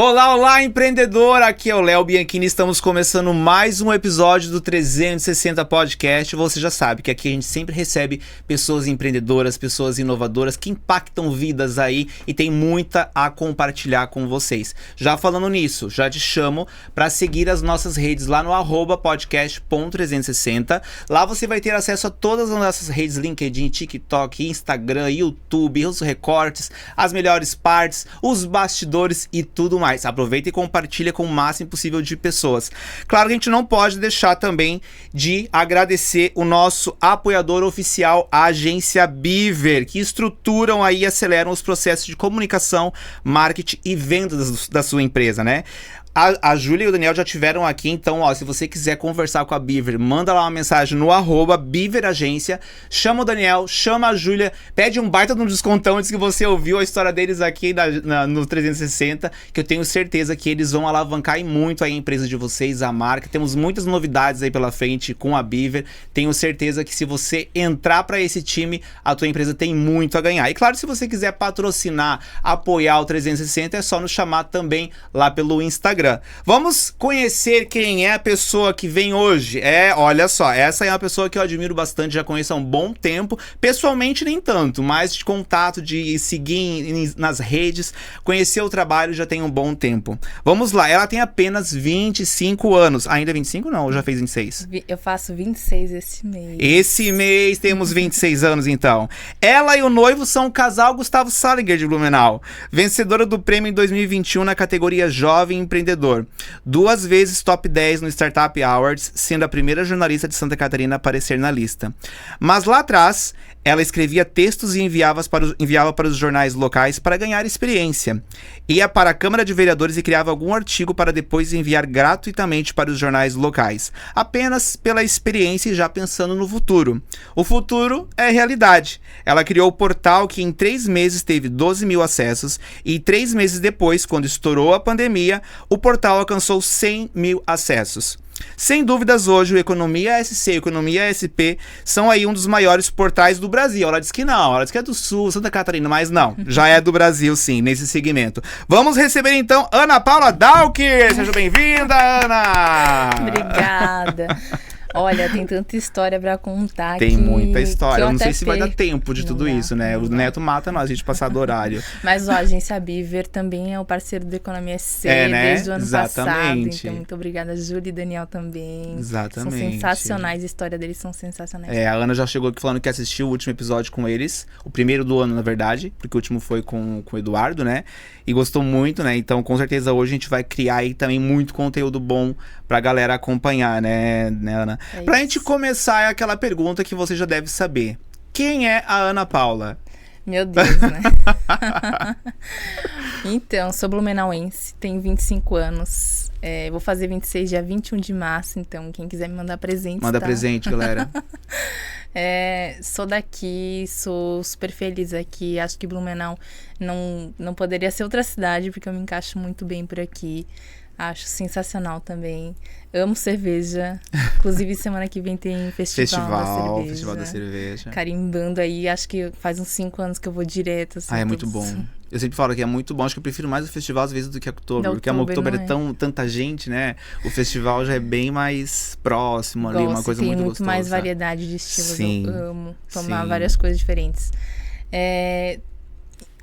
Olá, olá, empreendedor! Aqui é o Léo Bianchini, estamos começando mais um episódio do 360 Podcast. Você já sabe que aqui a gente sempre recebe pessoas empreendedoras, pessoas inovadoras que impactam vidas aí e tem muita a compartilhar com vocês. Já falando nisso, já te chamo para seguir as nossas redes lá no @podcast.360. Lá você vai ter acesso a todas as nossas redes, LinkedIn, TikTok, Instagram, YouTube, os recortes, as melhores partes, os bastidores e tudo mais. Aproveita e compartilha com o máximo possível de pessoas. Claro que a gente não pode deixar também de agradecer o nosso apoiador oficial, a agência Beaver, que estruturam aí e aceleram os processos de comunicação, marketing e vendas da sua empresa, né? A Júlia e o Daniel já tiveram aqui, então, ó, se você quiser conversar com a Beaver, manda lá uma mensagem no @BeaverAgência, chama o Daniel, chama a Júlia, pede um baita de um descontão antes que você ouviu a história deles aqui no 360, que eu tenho certeza que eles vão alavancar muito a empresa de vocês, a marca. Temos muitas novidades aí pela frente com a Beaver. Tenho certeza que se você entrar para esse time, a tua empresa tem muito a ganhar. E claro, se você quiser patrocinar, apoiar o 360, é só nos chamar também lá pelo Instagram. Vamos conhecer quem é a pessoa que vem hoje. Olha só, essa é uma pessoa que eu admiro bastante, já conheço há um bom tempo. Pessoalmente nem tanto, mas de contato, de seguir nas redes, conhecer o trabalho já tem um bom tempo. Vamos lá, ela tem apenas 25 anos. Ainda 25 não, ou já fez 26? Eu faço 26 esse mês. Esse mês temos 26 anos então. Ela e o noivo são o casal Gustavo Salinger de Blumenau, vencedora do prêmio em 2021 na categoria Jovem Empreendedor. 2 vezes top 10 no Startup Awards, sendo a primeira jornalista de Santa Catarina a aparecer na lista. Mas lá atrás, ela escrevia textos e enviava para os jornais locais para ganhar experiência. Ia para a Câmara de Vereadores e criava algum artigo para depois enviar gratuitamente para os jornais locais, apenas pela experiência e já pensando no futuro. O futuro é realidade. Ela criou o portal que em 3 meses teve 12 mil acessos e 3 meses depois, quando estourou a pandemia, o portal alcançou 100 mil acessos. Sem dúvidas, hoje o Economia SC e o Economia SP são aí um dos maiores portais do Brasil. Ela diz que não, ela diz que é do Sul, Santa Catarina, mas não, já é do Brasil sim, nesse segmento. Vamos receber então Ana Paula Dalker. Seja bem-vinda, Ana! Obrigada. Olha, tem tanta história pra contar. Tem muita história. Eu não sei se vai dar perco. tempo de tudo isso, né? O Neto mata nós, a gente passar do horário. Mas ó, a agência Beaver também é o parceiro do Economia SC né? desde o ano Exatamente. passado. Então, muito obrigada, Júlia e Daniel também. Exatamente. São sensacionais, a história deles são sensacionais. A Ana já chegou aqui falando que assistiu o último episódio com eles, o primeiro do ano, na verdade, porque o último foi com o Eduardo, né? E gostou muito, né? Então, com certeza, hoje a gente vai criar aí também muito conteúdo bom pra galera acompanhar, né Ana? Pra gente começar, é aquela pergunta que você já deve saber. Quem é a Ana Paula? Meu Deus, né? Então, sou blumenauense, tenho 25 anos. Vou fazer 26 dia 21 de março, então quem quiser me mandar presente, Manda tá? presente, galera. Sou daqui, sou super feliz aqui. Acho que Blumenau não poderia ser outra cidade, porque eu me encaixo muito bem por aqui. Acho sensacional também. Amo cerveja. Inclusive, semana que vem tem Festival da Cerveja. Carimbando aí. Acho que faz uns 5 anos que eu vou direto. Assim, é muito bom. Eu sempre falo que é muito bom. Acho que eu prefiro mais o festival às vezes do que a Oktober. Porque a Oktober é tanta gente, né? O festival já é bem mais próximo ali. Uma coisa muito gostosa. Tem muito mais variedade de estilos. Sim, eu amo tomar várias coisas diferentes.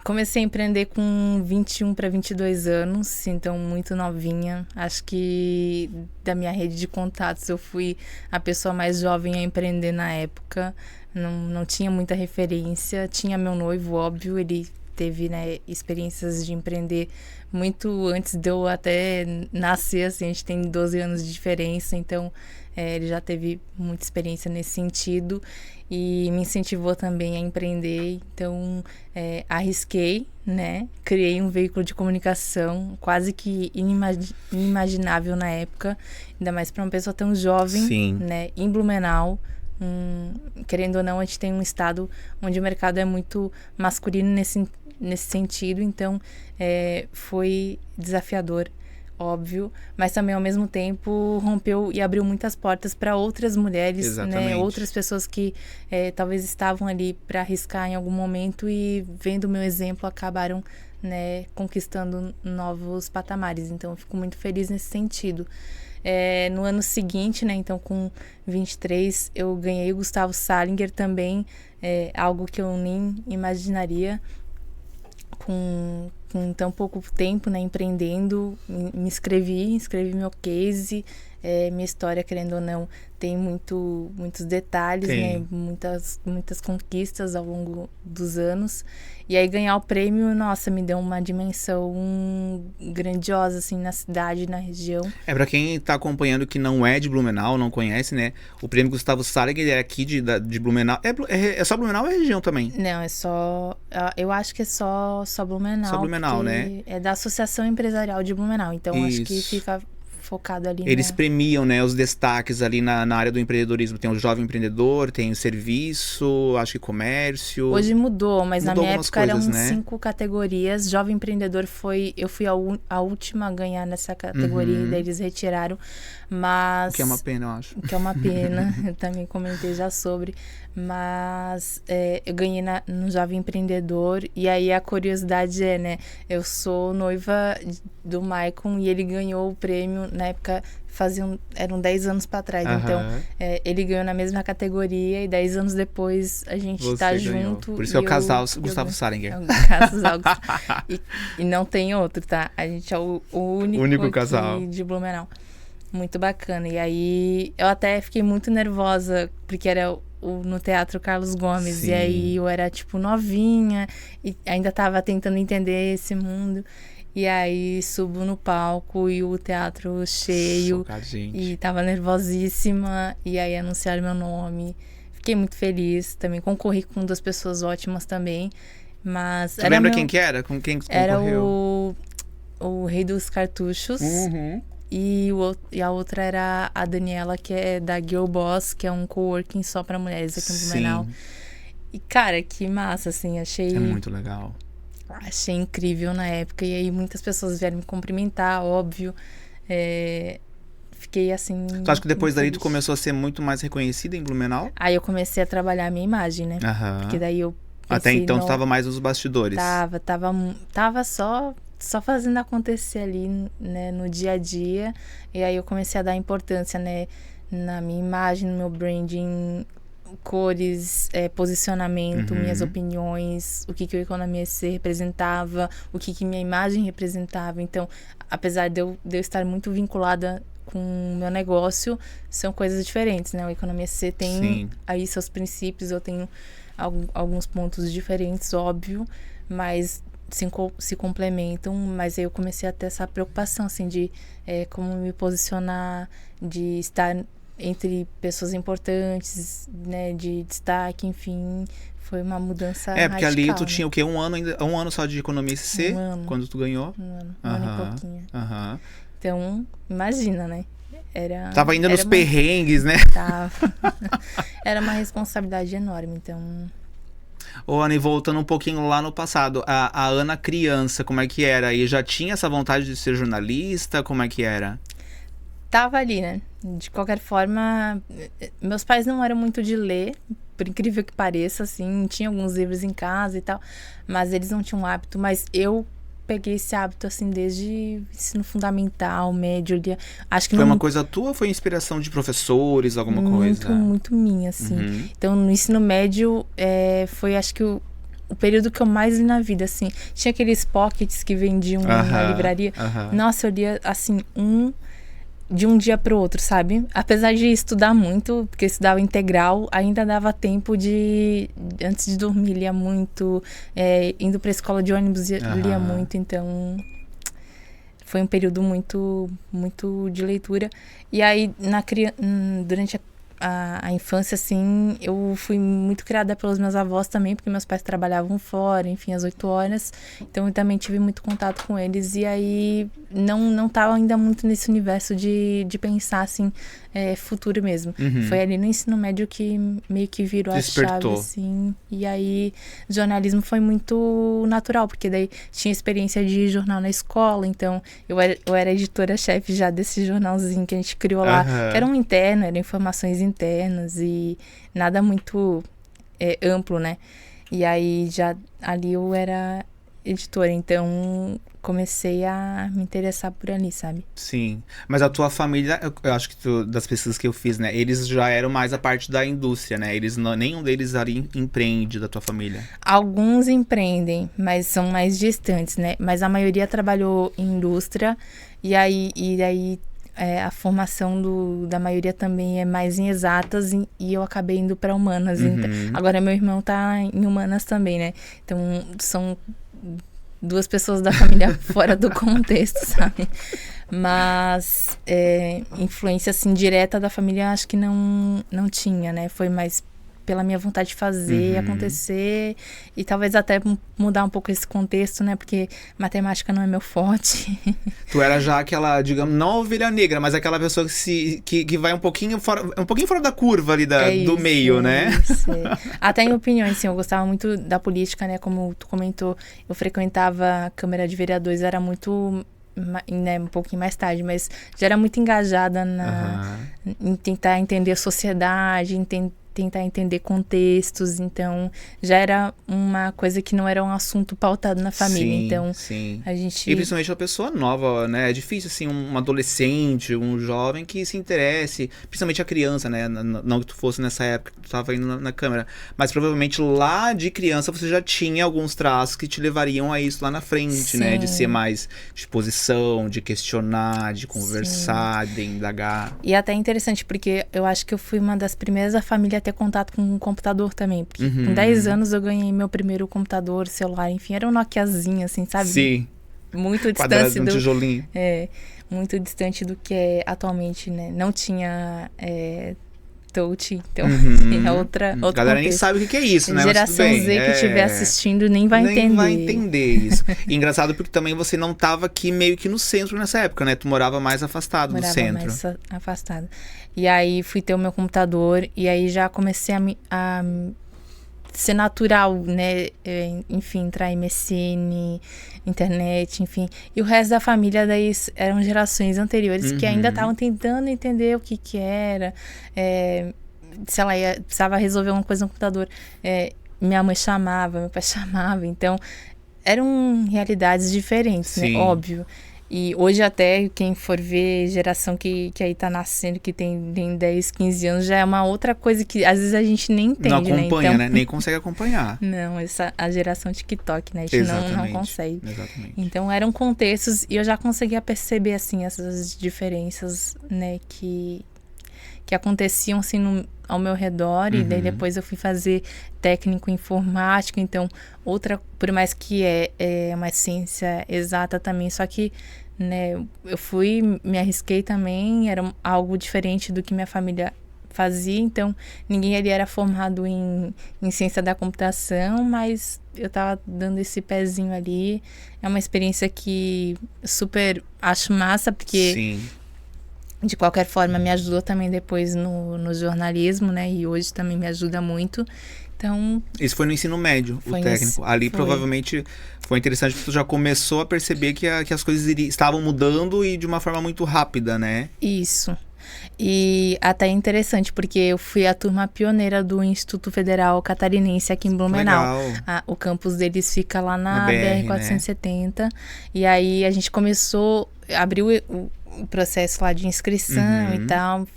Comecei a empreender com 21 para 22 anos, então muito novinha. Acho que da minha rede de contatos eu fui a pessoa mais jovem a empreender na época. Não tinha muita referência. Tinha meu noivo, óbvio, ele teve, né, experiências de empreender muito antes de eu até nascer. Assim, a gente tem 12 anos de diferença, então ele já teve muita experiência nesse sentido. E me incentivou também a empreender, então arrisquei, né? Criei um veículo de comunicação quase que inimaginável na época, ainda mais para uma pessoa tão jovem, Sim. Né? Em Blumenau, querendo ou não, a gente tem um estado onde o mercado é muito masculino nesse sentido, então foi desafiador. Óbvio, mas também ao mesmo tempo rompeu e abriu muitas portas para outras mulheres, né? Outras pessoas que talvez estavam ali para arriscar em algum momento e vendo o meu exemplo acabaram, né, conquistando novos patamares. Então, eu fico muito feliz nesse sentido. No ano seguinte, né, então com 23, eu ganhei o Gustavo Salinger também, algo que eu nem imaginaria com tão pouco tempo, né, empreendendo. Me escrevi meu case, minha história, querendo ou não, tem muitos detalhes, né, muitas conquistas ao longo dos anos. E aí ganhar o prêmio, nossa, me deu uma dimensão grandiosa, assim, na cidade, na região. Pra quem tá acompanhando que não é de Blumenau, não conhece, né? O prêmio Gustavo Salinger é aqui de Blumenau. É só Blumenau ou é região também? Não, é só... Eu acho que é só Blumenau. Só Blumenau, né? É da Associação Empresarial de Blumenau. Então, Isso. acho que fica focado ali. Eles premiam, né, os destaques ali na área do empreendedorismo. Tem o jovem empreendedor, tem o serviço, acho que comércio. Hoje mudou, mas na minha época eram né? 5 categorias. Jovem empreendedor eu fui a última a ganhar nessa categoria, e daí eles retiraram. Mas... O que é uma pena, eu acho. O que é uma pena, eu também comentei já sobre. Mas eu ganhei no Jovem Empreendedor. E aí a curiosidade né? Eu sou noiva do Maicon e ele ganhou o prêmio na época, eram 10 anos para trás. Então, ele ganhou na mesma categoria e 10 anos depois a gente tá junto. Por isso que é o casal Gustavo Salinger. É o casal. e não tem outro, tá? A gente é o único casal de Blumenau. Muito bacana. E aí, eu até fiquei muito nervosa, porque era no Teatro Carlos Gomes. Sim. E aí, eu era, tipo, novinha e ainda tava tentando entender esse mundo. E aí, subo no palco e o teatro cheio. E tava nervosíssima. E aí, anunciaram meu nome. Fiquei muito feliz. Também concorri com 2 pessoas ótimas também. Mas Você lembra quem que era? Com quem que concorreu? Era o Rei dos Cartuchos. E a outra era a Daniela, que é da Girl Boss, que é um coworking só pra mulheres aqui em Blumenau. E, cara, que massa, assim, achei... É muito legal. Achei incrível na época. E aí muitas pessoas vieram me cumprimentar, óbvio. Fiquei, assim... Tu acha que depois dali tu começou a ser muito mais reconhecida em Blumenau? Aí eu comecei a trabalhar a minha imagem, né? Porque daí eu até então tu tava mais nos bastidores. Tava só fazendo acontecer ali, né, no dia a dia. E aí eu comecei a dar importância, né, na minha imagem, no meu branding, cores, posicionamento, minhas opiniões, o que o Economia C representava, o que minha imagem representava. Então, apesar de eu estar muito vinculada com o meu negócio, são coisas diferentes, né? O Economia C tem aí seus princípios, eu tenho alguns pontos diferentes, óbvio, mas se complementam. Mas aí eu comecei a ter essa preocupação, assim, de como me posicionar, de estar entre pessoas importantes, né, de destaque, enfim, foi uma mudança radical. Porque ali tu tinha o quê? Um ano só de Economia C, quando tu ganhou? Um ano e pouquinho. Aham. Então, imagina, né? Tava ainda nos perrengues, né? Tava. Era uma responsabilidade enorme, então... Ô, Ana, e voltando um pouquinho lá no passado, a Ana criança, como é que era? E já tinha essa vontade de ser jornalista? Como é que era? Tava ali, né? De qualquer forma, meus pais não eram muito de ler, por incrível que pareça, assim, tinha alguns livros em casa e tal, mas eles não tinham hábito. Mas eu peguei esse hábito, assim, desde ensino fundamental, médio, acho que foi uma coisa tua ou foi inspiração de professores, alguma coisa? Muito minha, assim. Então, no ensino médio, foi, acho que o período que eu mais li na vida, assim. Tinha aqueles pockets que vendiam na livraria. Nossa, eu lia, assim, de um dia pro outro, sabe? Apesar de estudar muito, porque estudava integral, ainda dava tempo de... Antes de dormir, lia muito. Indo pra escola de ônibus, lia muito. Então, foi um período muito, muito de leitura. E aí, durante a infância, assim, eu fui muito criada pelos meus avós também, porque meus pais trabalhavam fora, enfim, às 8 horas. Então, eu também tive muito contato com eles. E aí, não tava ainda muito nesse universo de pensar, assim, futuro mesmo. Foi ali no ensino médio que meio que virou a chave, assim. E aí, jornalismo foi muito natural, porque daí tinha experiência de jornal na escola. Então, eu era editora-chefe já desse jornalzinho que a gente criou lá, que era um interno, eram informações internas e nada muito amplo, né? E aí, já ali eu era editora, então comecei a me interessar por ali, sabe? Sim. Mas a tua família, eu acho que das pesquisas que eu fiz, né? Eles já eram mais a parte da indústria, né? Eles nenhum deles era empreende da tua família. Alguns empreendem, mas são mais distantes, né? Mas a maioria trabalhou em indústria e aí a formação da maioria também é mais em exatas e eu acabei indo para humanas. Então, agora meu irmão tá em humanas também, né? Então são duas pessoas da família fora do contexto, sabe? Mas influência assim direta da família acho que não tinha, né? Foi mais pela minha vontade de fazer acontecer e talvez até mudar um pouco esse contexto, né? Porque matemática não é meu forte. Tu era já aquela, digamos, não a ovelha negra, mas aquela pessoa que vai um pouquinho fora da curva ali do meio, né? Isso. Até em opiniões, assim, eu gostava muito da política, né? Como tu comentou, eu frequentava a Câmara de Vereadores, era muito... Né, um pouquinho mais tarde, mas já era muito engajada em tentar entender a sociedade, tentar entender contextos, então já era uma coisa que não era um assunto pautado na família, sim, então sim. a gente... E principalmente uma pessoa nova, né, é difícil assim, um adolescente, um jovem que se interesse, principalmente a criança, né, não que tu fosse nessa época que tu tava indo na câmera, mas provavelmente lá de criança você já tinha alguns traços que te levariam a isso lá na frente, sim, né, de ser mais de posição, de questionar, de conversar, sim, de indagar. E até interessante, porque eu acho que eu fui uma das primeiras da família a ter contato com um computador também. Porque com 10 anos eu ganhei meu primeiro computador, celular, enfim, era um Nokiazinho, assim, sabe? Sim. Muito distante do tijolinho. Muito distante do que é atualmente, né? Não tinha touch, então é outro A galera nem sabe o que é isso, né? Geração Z que estiver assistindo nem vai entender. Nem vai entender isso. E engraçado porque também você não estava aqui meio que no centro nessa época, né? Tu morava mais afastado do centro. Mais afastado. E aí fui ter o meu computador e aí já comecei a ser natural, né? Enfim, entrar em MSN, internet, enfim. E o resto da família daí eram gerações anteriores que ainda estavam tentando entender o que era. Sei lá, precisava resolver uma coisa no computador. Minha mãe chamava, meu pai chamava. Então, eram realidades diferentes, sim, né? Óbvio. E hoje até, quem for ver geração que aí tá nascendo, que tem 10, 15 anos, já é uma outra coisa que às vezes a gente nem entende, não acompanha, né? Então, né? Nem consegue acompanhar. Não, a geração TikTok, né? A gente não consegue. Exatamente. Então, eram contextos e eu já conseguia perceber, assim, essas diferenças, né? Que aconteciam, assim, ao meu redor. E daí depois eu fui fazer técnico informático. Então, por mais que é uma ciência exata também, só que, né, eu me arrisquei também, era algo diferente do que minha família fazia, então ninguém ali era formado em ciência da computação, mas eu tava dando esse pezinho ali. É uma experiência que super acho massa, porque... Sim. De qualquer forma, me ajudou também depois no jornalismo, né? E hoje também me ajuda muito. Então... Isso foi no ensino médio, o técnico. Ali provavelmente foi interessante porque tu já começou a perceber que as coisas estavam mudando e de uma forma muito rápida, né? Isso. E até interessante, porque eu fui a turma pioneira do Instituto Federal Catarinense aqui em Blumenau. O campus deles fica lá na BR-470. Né? E aí a gente abriu o processo lá de inscrição e tal,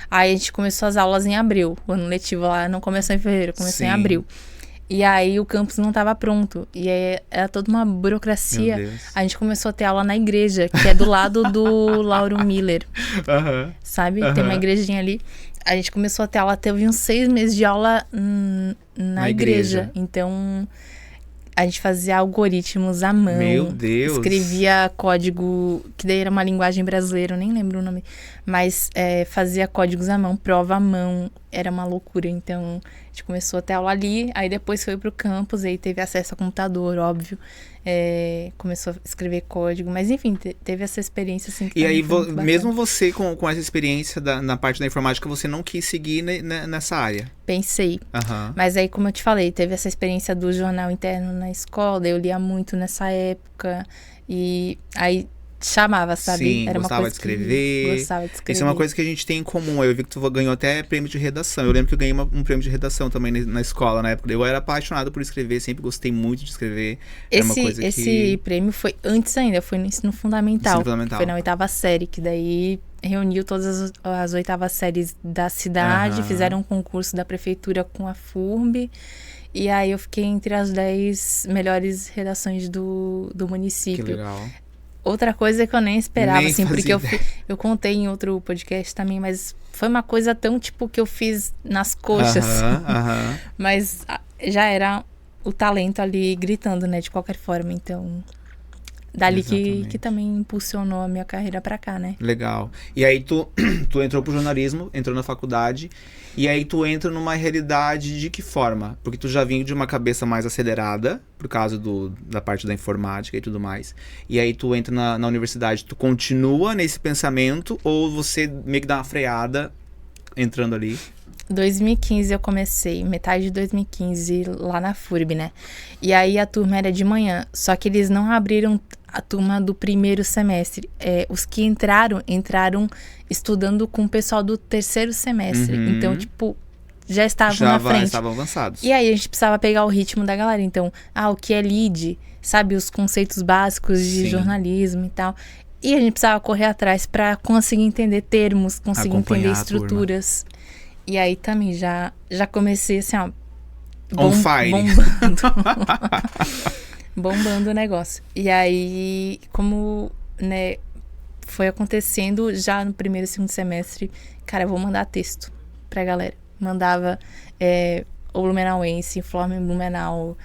aí a gente começou as aulas em abril, o ano letivo lá não começou em fevereiro, começou em abril. E aí o campus não estava pronto, e aí era toda uma burocracia. A gente começou a ter aula na igreja, que é do lado do Lauro Miller, sabe? Tem uma igrejinha ali. A gente começou a ter aula, teve uns 6 meses de aula na igreja. Então... A gente fazia algoritmos à mão. Meu Deus! Escrevia código, que daí era uma linguagem brasileira, eu nem lembro o nome. Mas fazia códigos à mão, prova à mão. Era uma loucura. Então, a gente começou a ter aula ali. Aí depois foi pro campus, aí teve acesso a computador, óbvio. Começou a escrever código. Mas, enfim, teve essa experiência, assim. E aí, mesmo você com essa experiência na parte da informática, você não quis seguir nessa área? Pensei. Mas aí, como eu te falei, teve essa experiência do jornal interno na escola. Eu lia muito nessa época. E aí chamava, sabe? Sim, Era uma gostava coisa de escrever. que gostava de escrever. Isso é uma coisa que a gente tem em comum. Eu vi que tu ganhou até prêmio de redação. Eu lembro que eu ganhei um prêmio de redação também na escola, na época. Eu era apaixonado por escrever, sempre gostei muito de escrever. Era uma coisa Esse prêmio foi antes ainda, foi no ensino fundamental. Ensino fundamental. Foi na 8ª série, que daí reuniu todas as 8ª séries da cidade, fizeram um concurso da prefeitura com a FURB. E aí eu fiquei entre as 10 melhores redações do município. Que legal. Outra coisa que eu nem esperava, Nem assim, porque fazia eu contei em outro podcast também, mas foi uma coisa tão, tipo, que eu fiz nas coxas. Mas já era o talento ali gritando, né, de qualquer forma. Então, dali que também impulsionou a minha carreira pra cá, né? Legal. E aí tu entrou pro jornalismo, entrou na faculdade, e aí tu entra numa realidade de que forma? Porque tu já vinha de uma cabeça mais acelerada, por causa da parte da informática e tudo mais. E aí tu entra na universidade, tu continua nesse pensamento, ou você meio que dá uma freada entrando ali? 2015 eu comecei, metade de 2015, lá na FURB, né? E aí a turma era de manhã, só que eles não abriram a turma do primeiro semestre. Os que entraram estudando com o pessoal do terceiro semestre. Então, tipo, já estavam na frente. Estavam avançados. E aí a gente precisava pegar o ritmo da galera. Então, o que é lead, sabe? Os conceitos básicos de jornalismo e tal. E a gente precisava correr atrás para conseguir entender termos, conseguir entender estruturas. E aí também já comecei assim, ó. On fire. Bombando. Bombando o negócio. E aí, como, né, foi acontecendo já no primeiro e segundo semestre, cara, eu vou mandar texto pra galera. Mandava o Blumenauense, Informe Blumenau.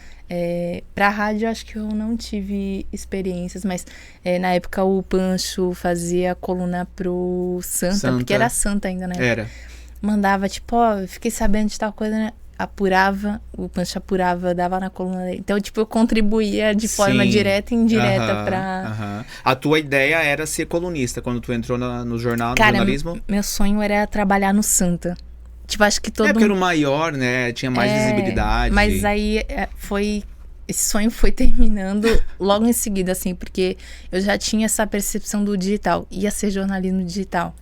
Pra rádio, acho que eu não tive experiências, mas na época o Pancho fazia coluna pro Santa, porque era Santa ainda, né? Era. Mandava, tipo, fiquei sabendo de tal coisa, né? Apurava, o Pancho apurava, dava na coluna dele. Então, tipo, eu contribuía de forma direta e indireta pra... A tua ideia era ser colunista quando tu entrou no jornal, Cara, no jornalismo? Meu sonho era trabalhar no Santa. Tipo, acho que todo mundo... porque era o maior, né? Tinha mais visibilidade. Mas aí esse sonho foi terminando logo em seguida, assim, porque eu já tinha essa percepção do digital. Ia ser jornalismo digital.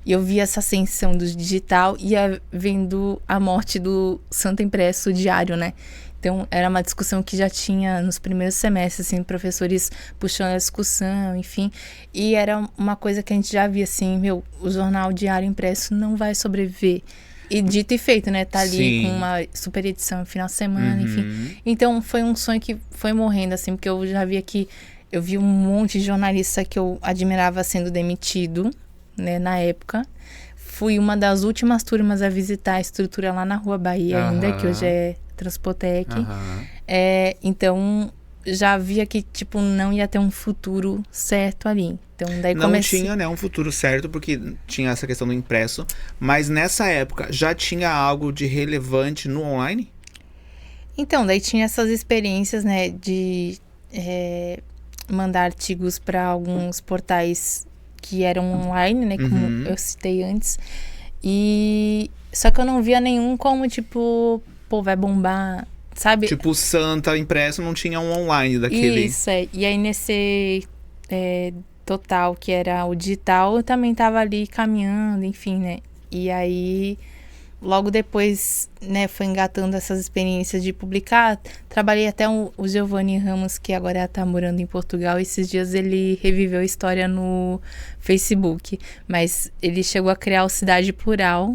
E eu vi essa ascensão do digital e ia vendo a morte do Santa Impresso diário, né? Então, era uma discussão que já tinha nos primeiros semestres, assim, professores puxando a discussão, enfim. E era uma coisa que a gente já via, assim, o jornal diário impresso não vai sobreviver. E dito e feito, né? Tá ali com uma super edição no final de semana, enfim. Então, foi um sonho que foi morrendo, assim, porque eu já via que... Eu vi um monte de jornalista que eu admirava sendo demitido, né, na época. Fui uma das últimas turmas a visitar a estrutura lá na Rua Bahia ainda, que hoje é Transpotec. Então, já via que, tipo, não ia ter um futuro certo ali. Então, daí não tinha, né, um futuro certo, porque tinha essa questão do impresso. Mas nessa época, já tinha algo de relevante no online? Então, daí tinha essas experiências, né, de mandar artigos para alguns portais que eram online, né, como eu citei antes. E só que eu não via nenhum como, tipo, vai bombar, sabe? Tipo, o Santa Impresso não tinha um online daquele... Isso, E aí nesse total, que era o digital, eu também tava ali caminhando, enfim, né? E aí, logo depois, né, foi engatando essas experiências de publicar. Trabalhei até o Giovanni Ramos, que agora tá morando em Portugal. Esses dias ele reviveu a história no Facebook. Mas ele chegou a criar o Cidade Plural.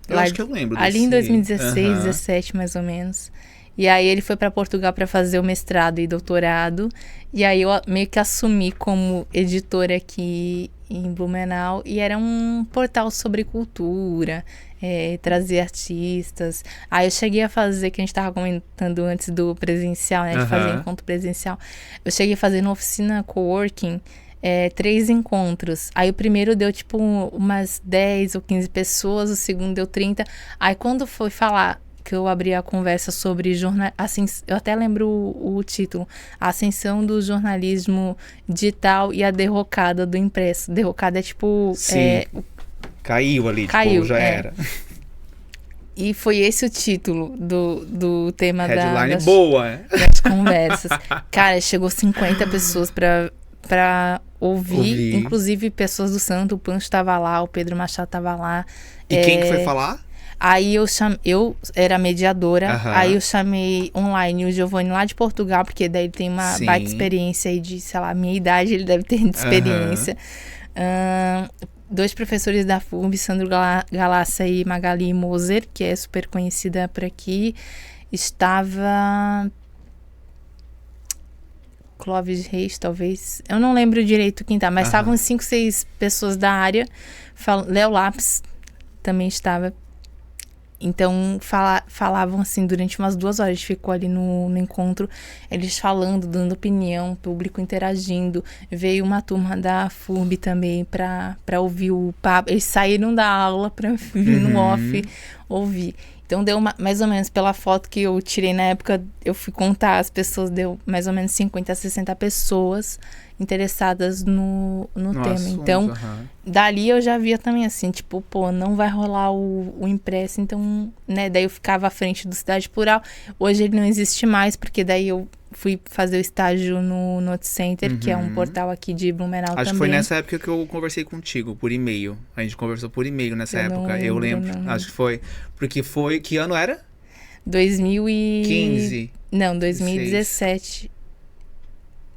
Eu acho que eu lembro desse... Ali em 2016, 2017, mais ou menos. E aí ele foi para Portugal para fazer o mestrado e doutorado. E aí eu meio que assumi como editora aqui em Blumenau. E era um portal sobre cultura, trazer artistas. Aí eu cheguei a fazer, que a gente estava comentando antes do presencial, né? De fazer encontro presencial. Eu cheguei a fazer numa oficina coworking 3 encontros. Aí o primeiro deu tipo umas 10 ou 15 pessoas, o segundo deu 30. Aí quando foi falar... que eu abri a conversa sobre eu até lembro o título, a ascensão do jornalismo digital e a derrocada do impresso. Derrocada é tipo... Caiu ali, caiu, tipo, já era. E foi esse o título do tema Headline boa, das conversas. Cara, chegou 50 pessoas pra pra ouvir. Inclusive, pessoas do Santo, o Pancho tava lá, o Pedro Machado tava lá. E quem que foi falar? Aí eu era mediadora, Aham. aí eu chamei online o Giovanni lá de Portugal, porque daí ele tem uma Sim. baita experiência aí de, sei lá, a minha idade, ele deve ter de experiência. 2 professores da FURB, Sandro Galassa e Magali Moser, que é super conhecida por aqui. Estava Clóvis Reis, talvez. Eu não lembro direito quem tá, mas estavam 5, 6 pessoas da área. Léo Lápis também estava. Então, falavam assim, durante umas 2 horas, a gente ficou ali no encontro, eles falando, dando opinião, público interagindo. Veio uma turma da FURB também para ouvir o papo. Eles saíram da aula para vir no off ouvir. Então, deu mais ou menos, pela foto que eu tirei na época, eu fui contar, as pessoas, deu mais ou menos 50 a 60 pessoas interessadas no tema. assunto, então, dali eu já via também assim, tipo, pô, não vai rolar o impresso, então, né, daí eu ficava à frente do Cidade Plural. Hoje ele não existe mais, porque daí eu fui fazer o estágio no Note Center, que é um portal aqui de Blumenau também. Acho que foi nessa época que eu conversei contigo, por e-mail. A gente conversou por e-mail nessa época, eu lembro. Não. Acho que foi. Porque foi... Que ano era? 2015. Não, 2017.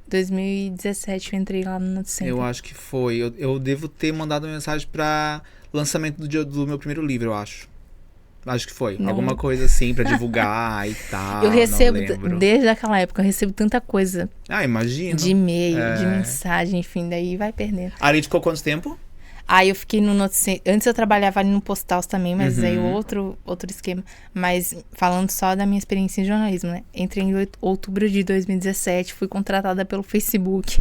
2017 eu entrei lá no Note Center. Eu acho que foi. Eu devo ter mandado uma mensagem pra lançamento do meu primeiro livro, eu acho. Acho que foi. Não. Alguma coisa assim pra divulgar e tal. Eu recebo, não lembro. desde aquela época, eu recebo tanta coisa. Imagino. De e-mail, de mensagem, enfim, daí vai perdendo. Ali ficou quanto tempo? Aí eu fiquei no Note Center. Antes eu trabalhava ali no Postals também, mas aí outro esquema. Mas falando só da minha experiência em jornalismo, né? Entrei em outubro de 2017, fui contratada pelo Facebook.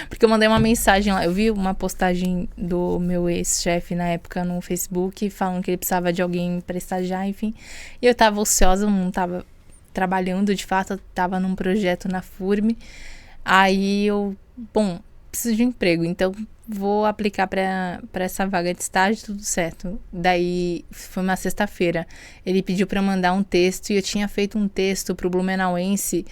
Porque eu mandei uma mensagem lá. Eu vi uma postagem do meu ex-chefe na época no Facebook, falando que ele precisava de alguém para estagiar, enfim. E eu tava ociosa, não tava trabalhando, de fato, eu tava num projeto na FURB. Aí eu, preciso de um emprego, então vou aplicar para essa vaga de estágio, tudo certo. Daí, foi uma sexta-feira, ele pediu para eu mandar um texto, e eu tinha feito um texto pro Blumenauense,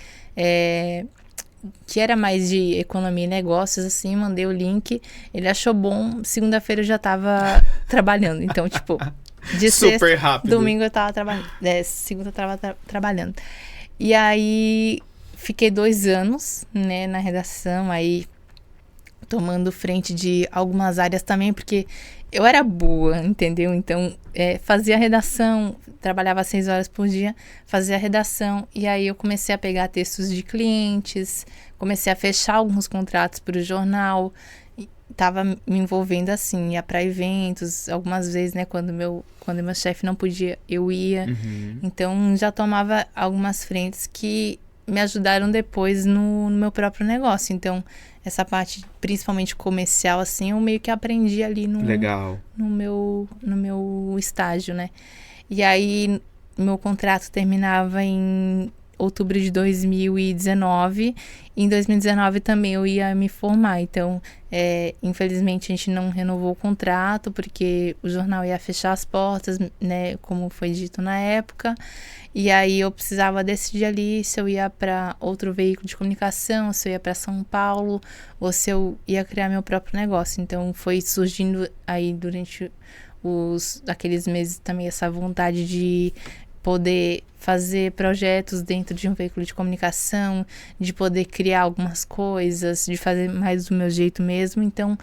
que era mais de economia e negócios, assim, mandei o link, ele achou bom, segunda-feira eu já tava trabalhando, então, tipo, de super sexta, rápido. Domingo eu tava trabalhando, segunda eu tava trabalhando. E aí, fiquei 2 anos, né, na redação, aí tomando frente de algumas áreas também, porque eu era boa, entendeu? Então, fazia redação, trabalhava 6 horas por dia, fazia redação, e aí eu comecei a pegar textos de clientes, comecei a fechar alguns contratos para o jornal, estava me envolvendo assim, ia para eventos, algumas vezes, né, quando meu chefe não podia, eu ia. Então, já tomava algumas frentes que me ajudaram depois no meu próprio negócio. Então, essa parte, principalmente comercial, assim, eu meio que aprendi ali Legal. no meu estágio, né? E aí, meu contrato terminava em outubro de 2019. E em 2019 também eu ia me formar. Então, infelizmente, a gente não renovou o contrato, porque o jornal ia fechar as portas, né? Como foi dito na época. E aí eu precisava decidir ali se eu ia para outro veículo de comunicação, se eu ia para São Paulo, ou se eu ia criar meu próprio negócio. Então foi surgindo aí durante aqueles meses também essa vontade de poder fazer projetos dentro de um veículo de comunicação, de poder criar algumas coisas, de fazer mais do meu jeito mesmo. Então,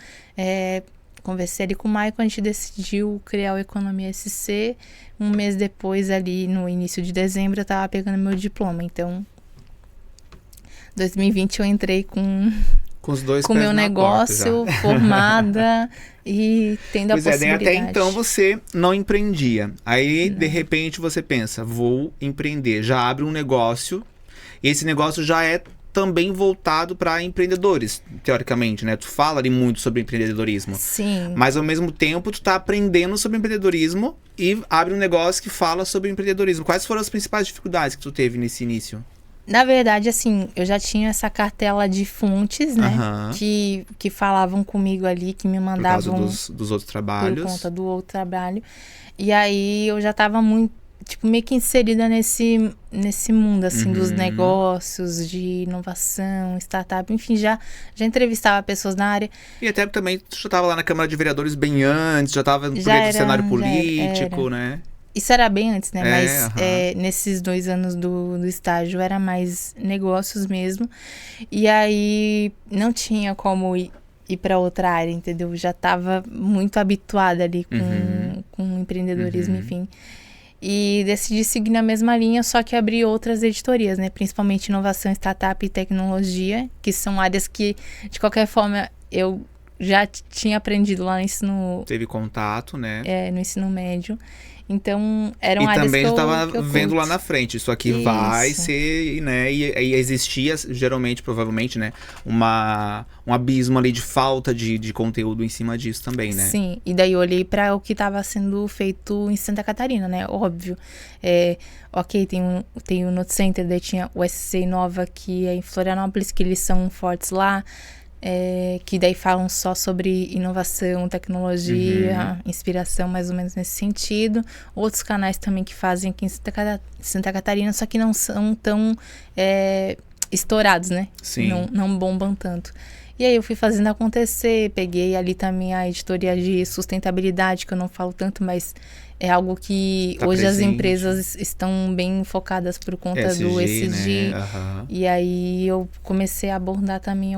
conversei ali com o Maicon, a gente decidiu criar o Economia SC. Um mês depois, ali no início de dezembro, eu estava pegando meu diploma. Então, 2020 eu entrei com os dois com pés meu na negócio, porta já. formada e tendo Pois a possibilidade. Até então você não empreendia. Aí, de repente, você pensa, vou empreender. Já abre um negócio. E esse negócio já é também voltado para empreendedores, teoricamente, né? Tu fala ali muito sobre empreendedorismo. Sim. Mas, ao mesmo tempo, tu tá aprendendo sobre empreendedorismo e abre um negócio que fala sobre empreendedorismo. Quais foram as principais dificuldades que tu teve nesse início? Na verdade, assim, eu já tinha essa cartela de fontes, né? Que falavam comigo ali, que me mandavam... Por causa dos outros trabalhos. Por conta do outro trabalho. E aí, eu já estava tipo, meio que inserida nesse mundo, assim, dos Uhum. negócios, de inovação, startup, enfim, já entrevistava pessoas na área. E até também tu já tava lá na Câmara de Vereadores bem antes, já tava por Já dentro do cenário era, político, né? Isso era bem antes, né? Mas aham. nesses 2 anos do estágio era mais negócios mesmo. E aí não tinha como ir para outra área, entendeu? Já estava muito habituada ali Uhum. com empreendedorismo, Uhum. enfim. E decidi seguir na mesma linha, só que abri outras editorias, né? Principalmente inovação, startup e tecnologia, que são áreas que, de qualquer forma, eu já tinha aprendido lá Teve contato, né? no ensino médio. Então, eram E áreas também já tava que eu vendo lá curto. na frente, isso aqui vai Isso. ser, né? E existia, geralmente, provavelmente, né? Um abismo ali de falta de conteúdo em cima disso também, né? Sim, e daí eu olhei para o que estava sendo feito em Santa Catarina, né? Óbvio. Ok, tem o Note Center, daí tinha o SC Inova, que é em Florianópolis, que eles são fortes lá. Que daí falam só sobre inovação, tecnologia, inspiração, mais ou menos nesse sentido. Outros canais também que fazem aqui em Santa Catarina, só que não são tão estourados, né? Sim. Não bombam tanto. E aí eu fui fazendo acontecer, peguei ali também a editoria de sustentabilidade, que eu não falo tanto, mas é algo que Tá hoje presente. as empresas estão bem focadas por conta do ESG, ESG. né? Aham. E aí eu comecei a abordar também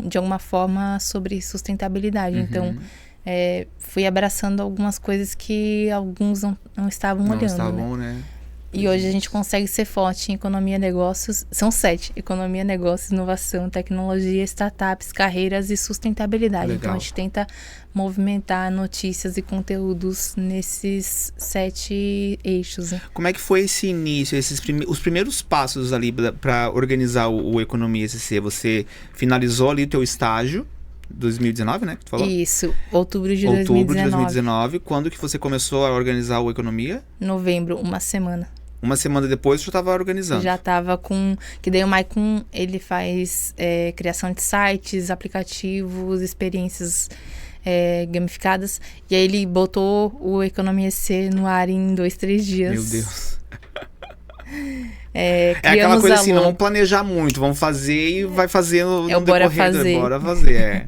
de alguma forma sobre sustentabilidade. Então, fui abraçando algumas coisas que alguns não estavam Não olhando, está né? bom, né? E hoje a gente consegue ser forte em economia, negócios. São 7: economia, negócios, inovação, tecnologia, startups, carreiras e sustentabilidade. Legal. Então a gente tenta movimentar notícias e conteúdos nesses 7 eixos, né? Como é que foi esse início, os primeiros passos ali para organizar o Economia SC? Você finalizou ali o teu estágio, 2019, né? Que tu falou? Isso, outubro de Outubro de 2019. 2019. Quando que você começou a organizar o Economia? Novembro, uma semana. Uma semana depois, você já estava organizando. Já tava com... Que daí o Maicon, ele faz criação de sites, aplicativos, experiências gamificadas. E aí ele botou o Economia SC no ar em 2, 3 dias. Meu Deus. É aquela coisa assim, não vamos planejar muito, vamos fazer e vai fazendo no bora decorrer. fazer. Bora fazer,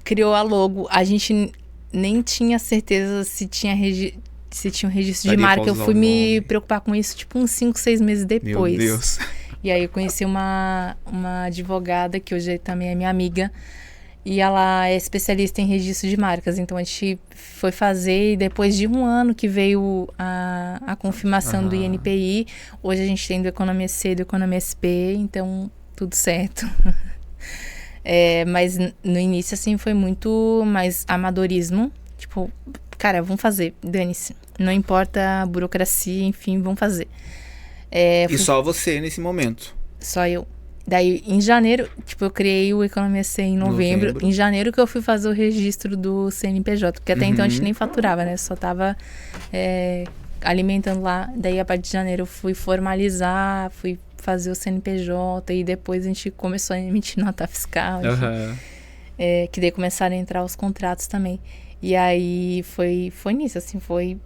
Criou a logo. A gente nem tinha certeza se tinha um registro de marca. Eu fui me preocupar com isso tipo uns 5, 6 meses depois. Meu Deus. E aí eu conheci uma advogada, que hoje também é minha amiga, e ela é especialista em registro de marcas. Então a gente foi fazer, e depois de 1 ano que veio a confirmação do INPI, hoje a gente tem do Economia C, do Economia SP, então tudo certo. Mas no início, assim, foi muito mais amadorismo. Tipo, cara, vamos fazer, dane-se. Não importa a burocracia, enfim, vamos fazer. E só você nesse momento? Só eu. Daí, em janeiro, tipo, eu criei o Economia C em novembro. Em janeiro que eu fui fazer o registro do CNPJ, porque até então a gente nem faturava, né? Só tava alimentando lá. Daí, a partir de janeiro, eu fui formalizar, fui fazer o CNPJ, e depois a gente começou a emitir nota fiscal. Que daí começaram a entrar os contratos também. E aí foi nisso, assim, foi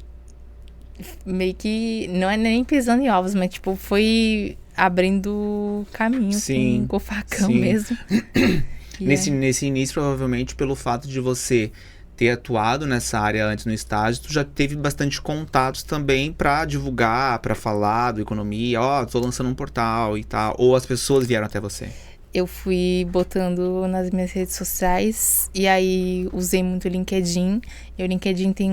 meio que, não é nem pisando em ovos, mas tipo, foi abrindo caminho com o facão mesmo. Nesse início, provavelmente, pelo fato de você ter atuado nessa área antes no estágio, tu já teve bastante contatos também para divulgar, para falar do Economia, tô lançando um portal e tal, ou as pessoas vieram até você? Eu fui botando nas minhas redes sociais, e aí usei muito o LinkedIn. E o LinkedIn tem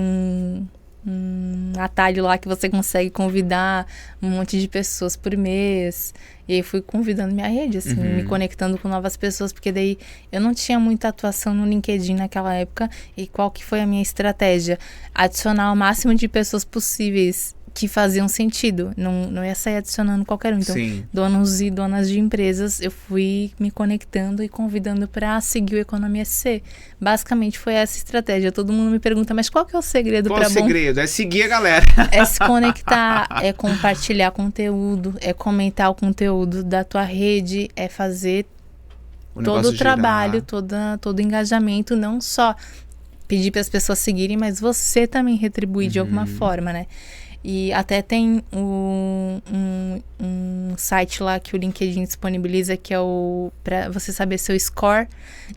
um atalho lá que você consegue convidar um monte de pessoas por mês. E aí fui convidando minha rede, assim, me conectando com novas pessoas, porque daí eu não tinha muita atuação no LinkedIn naquela época. E qual que foi a minha estratégia? Adicionar o máximo de pessoas possíveis que faziam sentido, não ia sair adicionando qualquer um. Então, donos e donas de empresas, eu fui me conectando e convidando para seguir o Economia SC. Basicamente foi essa estratégia. Todo mundo me pergunta, mas qual que é o segredo para bom? Qual é o segredo? É seguir a galera. É se conectar, é compartilhar conteúdo, é comentar o conteúdo da tua rede, é fazer todo o trabalho, todo o engajamento, não só pedir para as pessoas seguirem, mas você também retribuir de alguma forma, né? E até tem um site lá que o LinkedIn disponibiliza, que é para você saber seu score,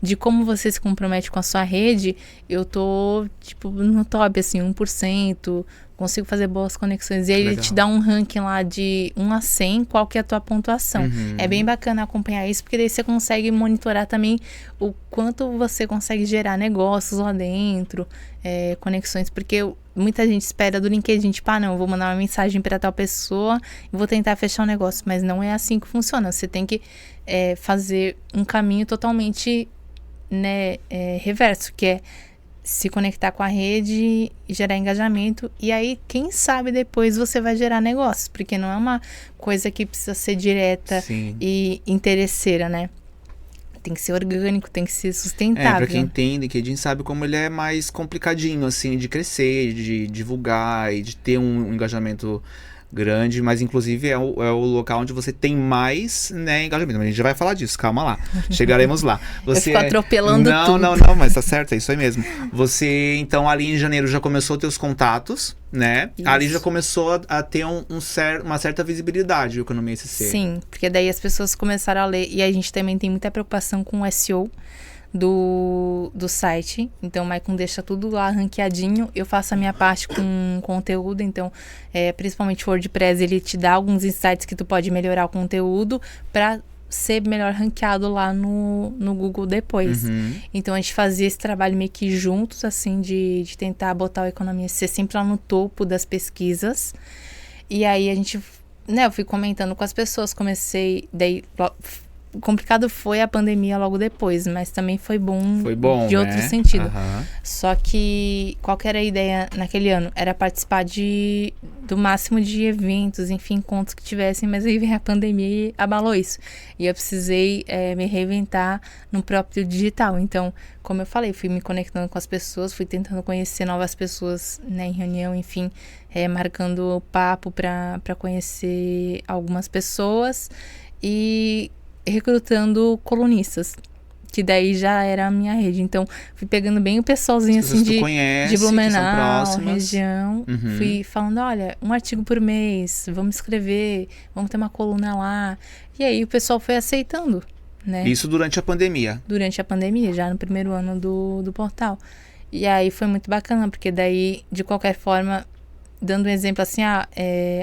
de como você se compromete com a sua rede. Eu tô, tipo, no top, assim, 1%, consigo fazer boas conexões. E aí ele te dá um ranking lá de 1 a 100, qual que é a tua pontuação. É bem bacana acompanhar isso, porque daí você consegue monitorar também o quanto você consegue gerar negócios lá dentro, conexões, porque muita gente espera do LinkedIn, tipo, não, eu vou mandar uma mensagem para tal pessoa e vou tentar fechar um negócio, mas não é assim que funciona. Você tem que fazer um caminho totalmente, né, reverso, que é se conectar com a rede e gerar engajamento, e aí, quem sabe, depois você vai gerar negócios, porque não é uma coisa que precisa ser direta e interesseira, né? Tem que ser orgânico, tem que ser sustentável. Pra quem entende, LinkedIn sabe como ele é mais complicadinho, assim, de crescer, de divulgar e de ter um engajamento grande, mas inclusive é o local onde você tem mais, né, engajamento. Mas a gente já vai falar disso, calma lá. Chegaremos lá. Você... Eu fico atropelando tudo. Não, mas tá certo, é isso aí mesmo. Você, então, ali em janeiro já começou a ter os contatos, né? Isso. Ali já começou a ter uma certa visibilidade, o Economia SC. Sim, porque daí as pessoas começaram a ler, e a gente também tem muita preocupação com o SEO do site. Então o Maicon deixa tudo lá ranqueadinho. Eu faço a minha parte com conteúdo. Então, principalmente o WordPress, ele te dá alguns insights que tu pode melhorar o conteúdo para ser melhor ranqueado lá no Google depois. Então a gente fazia esse trabalho meio que juntos, assim, de tentar botar o Economia SC sempre lá no topo das pesquisas. E aí a gente, né, eu fui comentando com as pessoas, daí complicado foi a pandemia logo depois, mas também foi bom de outro sentido. Só que qual que era a ideia naquele ano? Era participar do máximo de eventos, enfim, encontros que tivessem, mas aí veio a pandemia e abalou isso. E eu precisei me reinventar no próprio digital. Então, como eu falei, fui me conectando com as pessoas, fui tentando conhecer novas pessoas, né, em reunião, enfim, marcando papo para conhecer algumas pessoas e recrutando colunistas, que daí já era a minha rede. Então, fui pegando bem o pessoalzinho, assim, de Blumenau, região. Fui falando, olha, um artigo por mês, vamos escrever, vamos ter uma coluna lá. E aí o pessoal foi aceitando, né? Isso durante a pandemia? Durante a pandemia, já no primeiro ano do portal. E aí foi muito bacana, porque daí, de qualquer forma, dando um exemplo assim,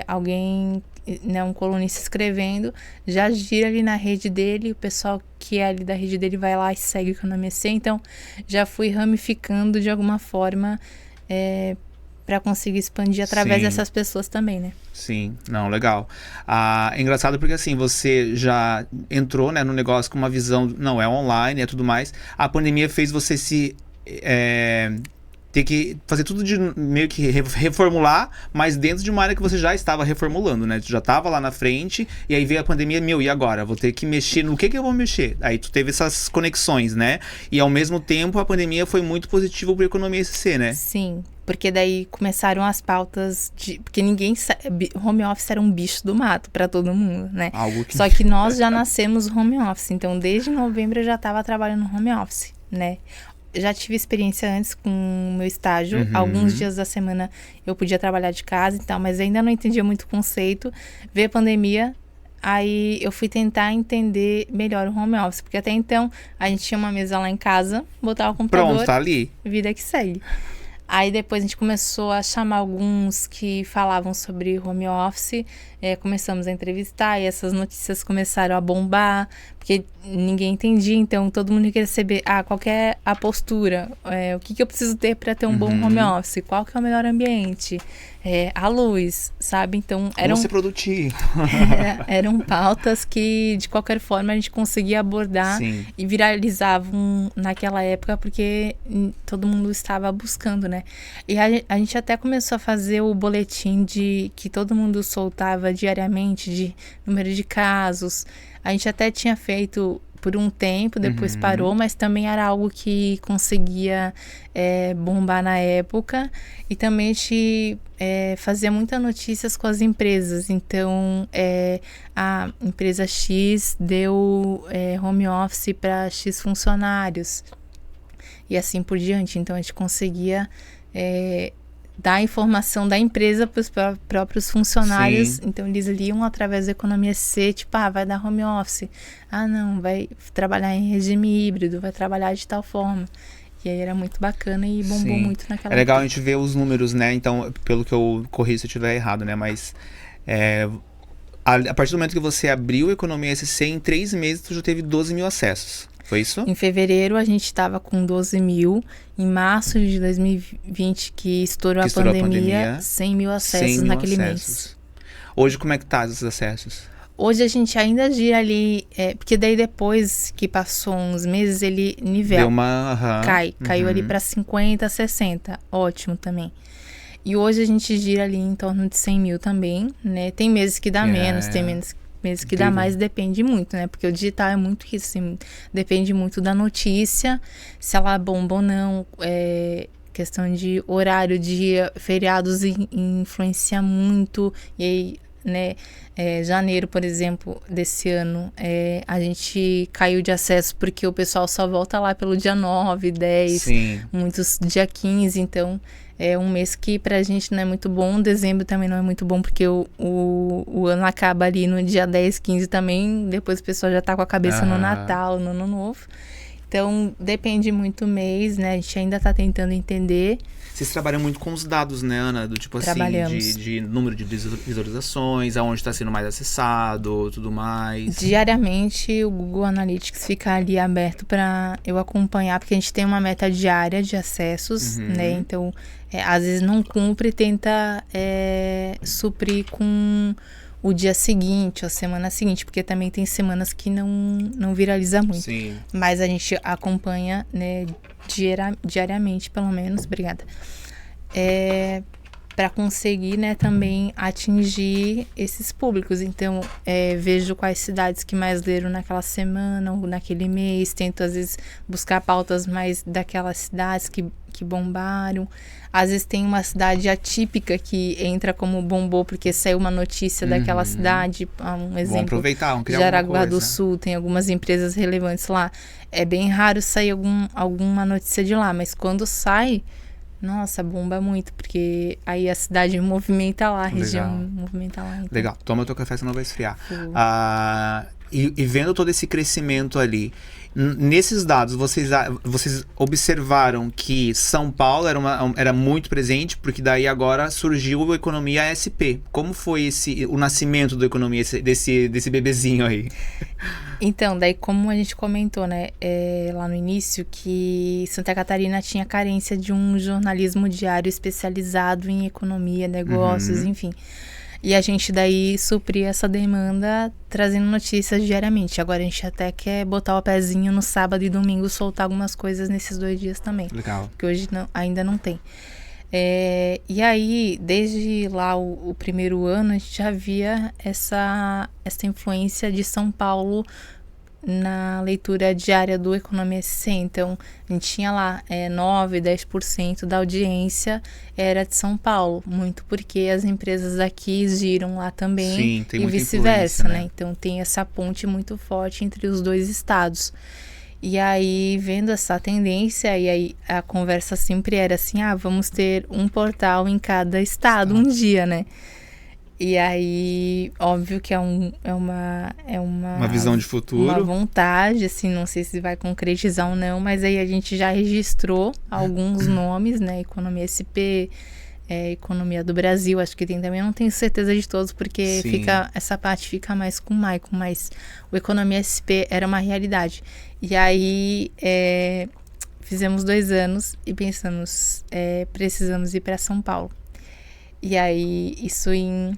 alguém, né, um colunista escrevendo, já gira ali na rede dele, o pessoal que é ali da rede dele vai lá e segue o Economia SC. Então, já fui ramificando de alguma forma para conseguir expandir através dessas pessoas também, né? Sim, não, legal. É engraçado porque assim, você já entrou, né, no negócio com uma visão, não, é online, é tudo mais. A pandemia fez você ter que fazer tudo de meio que reformular, mas dentro de uma área que você já estava reformulando, né? Tu já estava lá na frente, e aí veio a pandemia, e agora? Vou ter que mexer, no que eu vou mexer? Aí tu teve essas conexões, né? E ao mesmo tempo, a pandemia foi muito positiva para a Economia SC, né? Sim, porque daí começaram as pautas porque ninguém sabe, home office era um bicho do mato para todo mundo, né? Só que nós já nascemos home office, então desde novembro eu já estava trabalhando no home office, né? Já tive experiência antes com o meu estágio. Alguns dias da semana eu podia trabalhar de casa e tal, mas ainda não entendia muito o conceito. Veio a pandemia, aí eu fui tentar entender melhor o home office, porque até então a gente tinha uma mesa lá em casa, botava o computador, pronto, tá ali. Vida que segue. Aí depois a gente começou a chamar alguns que falavam sobre home office, começamos a entrevistar e essas notícias começaram a bombar, porque ninguém entendia, então todo mundo queria saber qual que é a postura, o que eu preciso ter para ter um bom home office, qual que é o melhor ambiente, a luz, sabe? Então como ser produtivo. Eram pautas que de qualquer forma a gente conseguia abordar. Sim. E viralizavam naquela época porque todo mundo estava buscando, né? E a gente até começou a fazer o boletim que todo mundo soltava diariamente de número de casos. A gente até tinha feito por um tempo, depois parou, mas também era algo que conseguia bombar na época. E também a gente fazia muitas notícias com as empresas. Então, a empresa X deu home office para X funcionários. E assim por diante. Então, a gente conseguia dar a informação da empresa para os próprios funcionários. Sim. Então, eles liam através da Economia SC, tipo, vai dar home office. Não, vai trabalhar em regime híbrido, vai trabalhar de tal forma. E aí era muito bacana e bombou muito naquela É legal época. a gente ver os números, né? Então, pelo que eu corri se eu estiver errado, né? Mas a partir do momento que você abriu a Economia SC, em 3 meses tu já teve 12 mil acessos. Foi isso? Em fevereiro a gente estava com 12 mil. Em março de 2020, que estourou a pandemia, 100 mil acessos 100 mil naquele acessos. mês. Hoje, como é que tá esses acessos? Hoje a gente ainda gira ali, porque daí depois que passou uns meses, ele nivela. Deu uma... Caiu ali para 50, 60. Ótimo também. E hoje a gente gira ali em torno de 100 mil também, né? Tem meses que dá menos, tem meses que dá mais, depende muito, né? Porque o digital é muito isso, assim, depende muito da notícia, se ela bomba ou não, questão de horário, dia, feriados influencia muito, e aí, né, janeiro, por exemplo, desse ano, a gente caiu de acesso porque o pessoal só volta lá pelo dia 9, 10, Sim. muitos dia 15, então é um mês que pra gente não é muito bom. Dezembro também não é muito bom, porque o ano acaba ali no dia 10, 15 também, depois o pessoal já tá com a cabeça no Natal, no Ano Novo. Então, depende muito do mês, né? A gente ainda tá tentando entender. Vocês trabalham muito com os dados, né, Ana? Do tipo assim, de número de visualizações, aonde está sendo mais acessado, tudo mais. Diariamente, o Google Analytics fica ali aberto para eu acompanhar, porque a gente tem uma meta diária de acessos, né? Então, às vezes não cumpre, tenta suprir com o dia seguinte, a semana seguinte, porque também tem semanas que não viraliza muito. Sim. Mas a gente acompanha, né, diariamente, pelo menos, obrigada, para conseguir, né, também atingir esses públicos. Então, vejo quais cidades que mais leram naquela semana ou naquele mês, tento às vezes buscar pautas mais daquelas cidades que bombaram. Às vezes tem uma cidade atípica que entra como bombou porque saiu uma notícia daquela cidade. Um exemplo, vamos aproveitar, vamos criar Jaraguá do Sul, tem algumas empresas relevantes lá. É bem raro sair alguma notícia de lá, mas quando sai, nossa, bomba muito, porque aí a cidade movimenta lá, a região movimenta lá. Então. Legal, toma teu café, senão vai esfriar. E vendo todo esse crescimento ali, nesses dados, vocês observaram que São Paulo era muito presente, porque daí agora surgiu a Economia SP. Como foi o nascimento da Economia, desse bebezinho aí? Então, daí como a gente comentou, né, lá no início, que Santa Catarina tinha carência de um jornalismo diário especializado em economia, negócios, enfim. E a gente daí supria essa demanda trazendo notícias diariamente. Agora a gente até quer botar o pezinho no sábado e domingo, soltar algumas coisas nesses 2 dias também. Legal. Porque hoje ainda não tem. E aí, desde lá o primeiro ano, a gente já via essa influência de São Paulo na leitura diária do Economia SC. Então, a gente tinha lá 9, 10% da audiência era de São Paulo, muito porque as empresas daqui giram lá também. Sim, tem e muita vice-versa, né? Então, tem essa ponte muito forte entre os 2 estados. E aí, vendo essa tendência, e aí a conversa sempre era assim, vamos ter um portal em cada estado um dia, né? E aí, óbvio que é uma visão de futuro. Uma vontade, assim, não sei se vai concretizar ou não, mas aí a gente já registrou alguns nomes, né? Economia SP, Economia do Brasil, acho que tem também, não tenho certeza de todos, porque essa parte fica mais com o Maicon, mas o Economia SP era uma realidade. E aí, fizemos 2 anos e pensamos, precisamos ir para São Paulo. E aí, isso em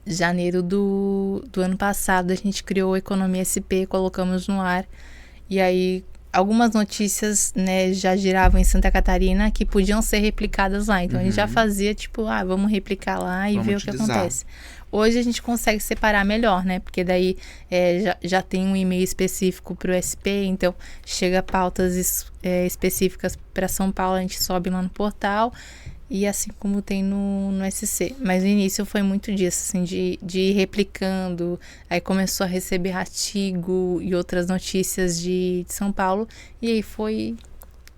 janeiro do ano passado, a gente criou a Economia SP, colocamos no ar. E aí, algumas notícias, né, já giravam em Santa Catarina que podiam ser replicadas lá. Então, a gente já fazia, tipo, vamos replicar lá e ver o que acontece. Hoje, a gente consegue separar melhor, né? Porque daí já tem um e-mail específico para o SP, então chega pautas específicas para São Paulo, a gente sobe lá no portal. E assim como tem no SC. Mas no início foi muito disso, assim, de ir replicando. Aí começou a receber artigo e outras notícias de São Paulo. E aí foi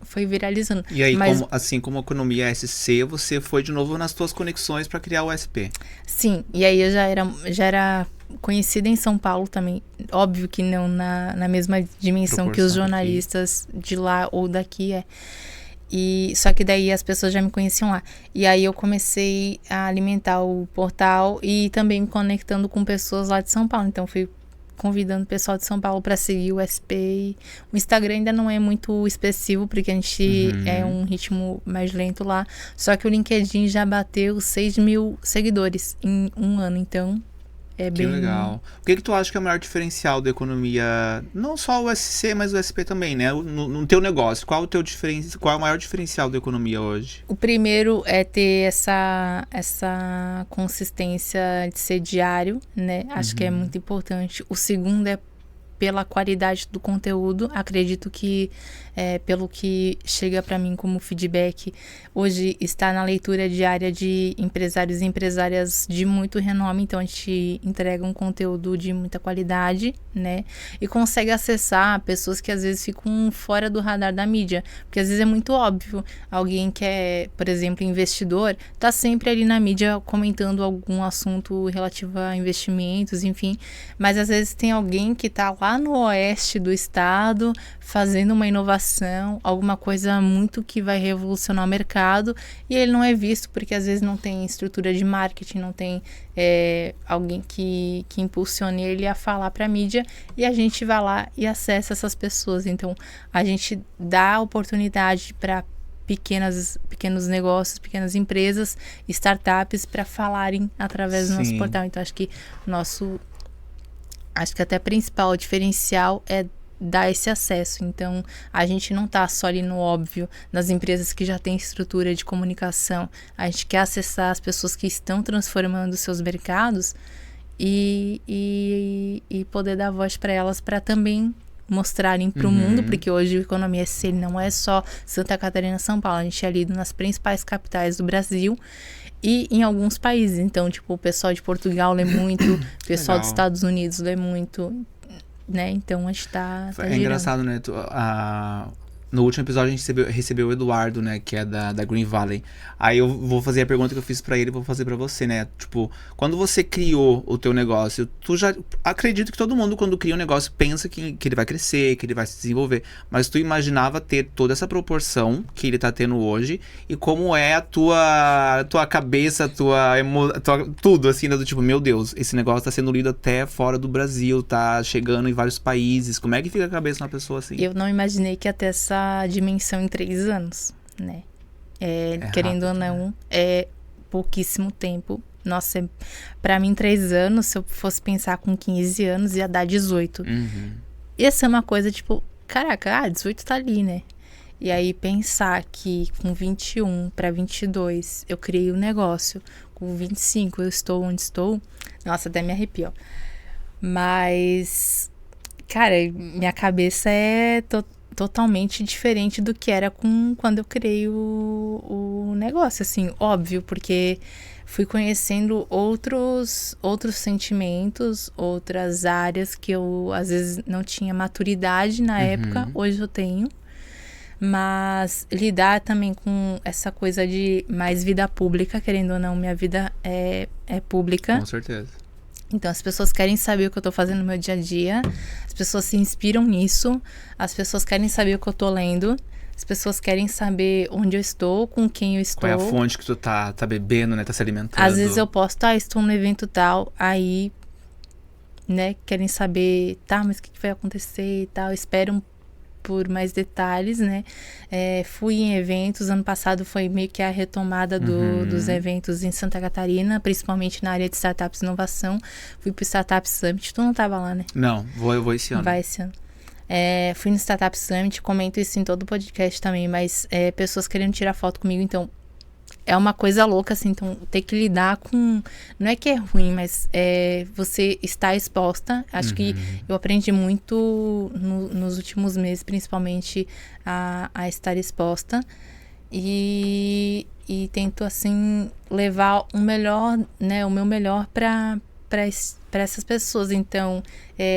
foi viralizando. E aí, Mas, assim como a economia SC, você foi de novo nas tuas conexões para criar o SP. sim, e aí eu já era conhecida em São Paulo também. Óbvio que não na mesma dimensão que os Proporção jornalistas de lá ou daqui é. E só que daí as pessoas já me conheciam lá. E aí eu comecei a alimentar o portal e também me conectando com pessoas lá de São Paulo. Então fui convidando o pessoal de São Paulo para seguir o SP. O Instagram ainda não é muito expressivo, porque a gente é um ritmo mais lento lá. Só que o LinkedIn já bateu 6 mil seguidores em um ano. Então é Que bem legal. O que tu acha que é o maior diferencial da economia? Não só o SC, mas o SP também, né? No teu negócio, qual é o maior diferencial da economia hoje? O primeiro é ter essa consistência de ser diário, né? Acho que é muito importante. O segundo é pela qualidade do conteúdo. Acredito que, pelo que chega para mim como feedback, hoje está na leitura diária de empresários e empresárias de muito renome. Então, a gente entrega um conteúdo de muita qualidade, né? E consegue acessar pessoas que às vezes ficam fora do radar da mídia. Porque às vezes é muito óbvio. Alguém que é, por exemplo, investidor, tá sempre ali na mídia comentando algum assunto relativo a investimentos, enfim. Mas às vezes tem alguém que tá lá no oeste do estado, fazendo uma inovação, alguma coisa muito que vai revolucionar o mercado, e ele não é visto porque às vezes não tem estrutura de marketing, não tem alguém que impulsione ele a falar para a mídia, e a gente vai lá e acessa essas pessoas. Então, a gente dá oportunidade para pequenos negócios, pequenas empresas, startups para falarem através do nosso portal. Então, acho que até o principal diferencial é dar esse acesso. Então, a gente não está só ali no óbvio das empresas que já têm estrutura de comunicação. A gente quer acessar as pessoas que estão transformando seus mercados e poder dar voz para elas, para também mostrarem para o mundo, porque hoje o Economia SC não é só Santa Catarina, São Paulo. A gente é lido nas principais capitais do Brasil e em alguns países. Então, tipo, o pessoal de Portugal lê muito, o pessoal dos Estados Unidos lê muito, né? Então, a gente tá É girando. engraçado, né? No último episódio a gente recebeu o Eduardo, né? Que é da Green Valley. Aí eu vou fazer a pergunta que eu fiz pra ele, vou fazer pra você, né? Tipo, quando você criou o teu negócio, tu já... Acredito que todo mundo, quando cria um negócio, pensa que ele vai crescer, que ele vai se desenvolver. Mas tu imaginava ter toda essa proporção que ele tá tendo hoje? E como é a tua cabeça, tudo, assim, né? Do tipo, meu Deus, esse negócio tá sendo lido até fora do Brasil, tá chegando em vários países. Como é que fica a cabeça de uma pessoa assim? Eu não imaginei que ia ter essa dimensão em 3 anos, né? Querendo ou não, é pouquíssimo tempo. Nossa, pra mim 3 anos, se eu fosse pensar com 15 anos, ia dar 18. Ia ser uma coisa tipo, caraca, 18 tá ali, né? E aí pensar que com 21 para 22 eu criei um negócio, com 25 eu estou onde estou, nossa, até me arrepio. Mas, cara, minha cabeça é totalmente diferente do que era quando eu criei o negócio, assim, óbvio, porque fui conhecendo outros sentimentos, outras áreas que eu às vezes não tinha maturidade na época, hoje eu tenho. Mas lidar também com essa coisa de mais vida pública, querendo ou não, minha vida é pública. Com certeza. Então, as pessoas querem saber o que eu tô fazendo no meu dia a dia, as pessoas se inspiram nisso, as pessoas querem saber o que eu tô lendo, as pessoas querem saber onde eu estou, com quem eu estou. Qual é a fonte que tu tá bebendo, né? Tá se alimentando. Às vezes eu posto, estou no evento tal, aí, né, querem saber, mas o que vai acontecer e tal, esperam por mais detalhes, né? Fui em eventos, ano passado foi meio que a retomada dos eventos em Santa Catarina, principalmente na área de Startups e Inovação. Fui pro Startup Summit, tu não tava lá, né? Não, eu vou esse ano. Vai esse ano. Fui no Startup Summit, comento isso em todo o podcast também, mas pessoas querendo tirar foto comigo, então é uma coisa louca, assim, então ter que lidar com... Não é que é ruim, mas você está exposta. Acho que eu aprendi muito nos últimos meses, principalmente, a estar exposta. E tento, assim, levar o melhor, né, o meu melhor para essas pessoas. Então,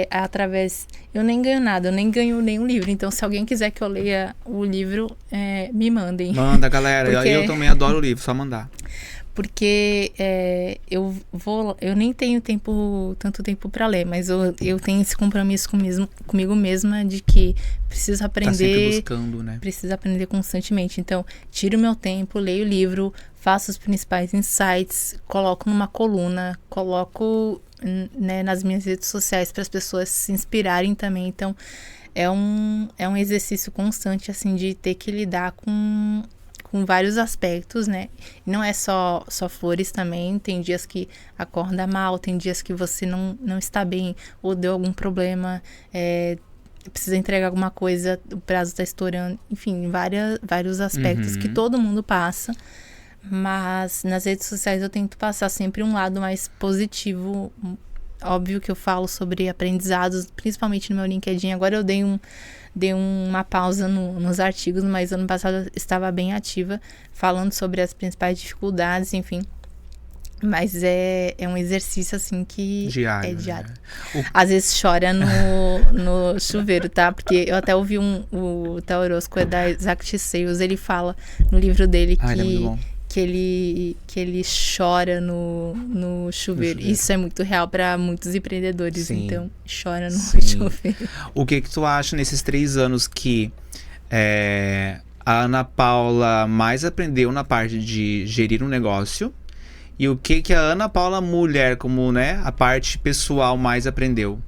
através... Eu nem ganho nada, eu nem ganho nenhum livro. Então, se alguém quiser que eu leia o livro, me mandem. Manda, galera. Porque- Eu também adoro o livro, só mandar. Porque eu nem tenho tanto tempo para ler, mas eu tenho esse compromisso comigo mesma de que preciso Tá sempre aprender, buscando, né? preciso aprender constantemente. Então, tiro o meu tempo, leio o livro, faço os principais insights, coloco numa coluna, coloco, né, nas minhas redes sociais para as pessoas se inspirarem também. Então, é um exercício constante, assim, de ter que lidar com vários aspectos, né? Não é só flores também, tem dias que acorda mal, tem dias que você não está bem, ou deu algum problema, precisa entregar alguma coisa, o prazo está estourando, enfim, vários aspectos que todo mundo passa, mas nas redes sociais eu tento passar sempre um lado mais positivo. Óbvio que eu falo sobre aprendizados, principalmente no meu LinkedIn. Agora eu dei uma pausa nos artigos, mas ano passado eu estava bem ativa, falando sobre as principais dificuldades, enfim. Mas é um exercício, assim, que Diário. é diário. Né? Às vezes chora no chuveiro, tá? Porque eu até ouvi o Theo Orozco, é da Exact Sales, ele fala no livro dele Ele é muito bom. que ele chora no chuveiro. Isso é muito real para muitos empreendedores. Sim. Então, chora no Sim. chuveiro. O que tu acha nesses 3 anos que a Ana Paula mais aprendeu na parte de gerir um negócio? E o que a Ana Paula mulher, como, né, a parte pessoal mais aprendeu?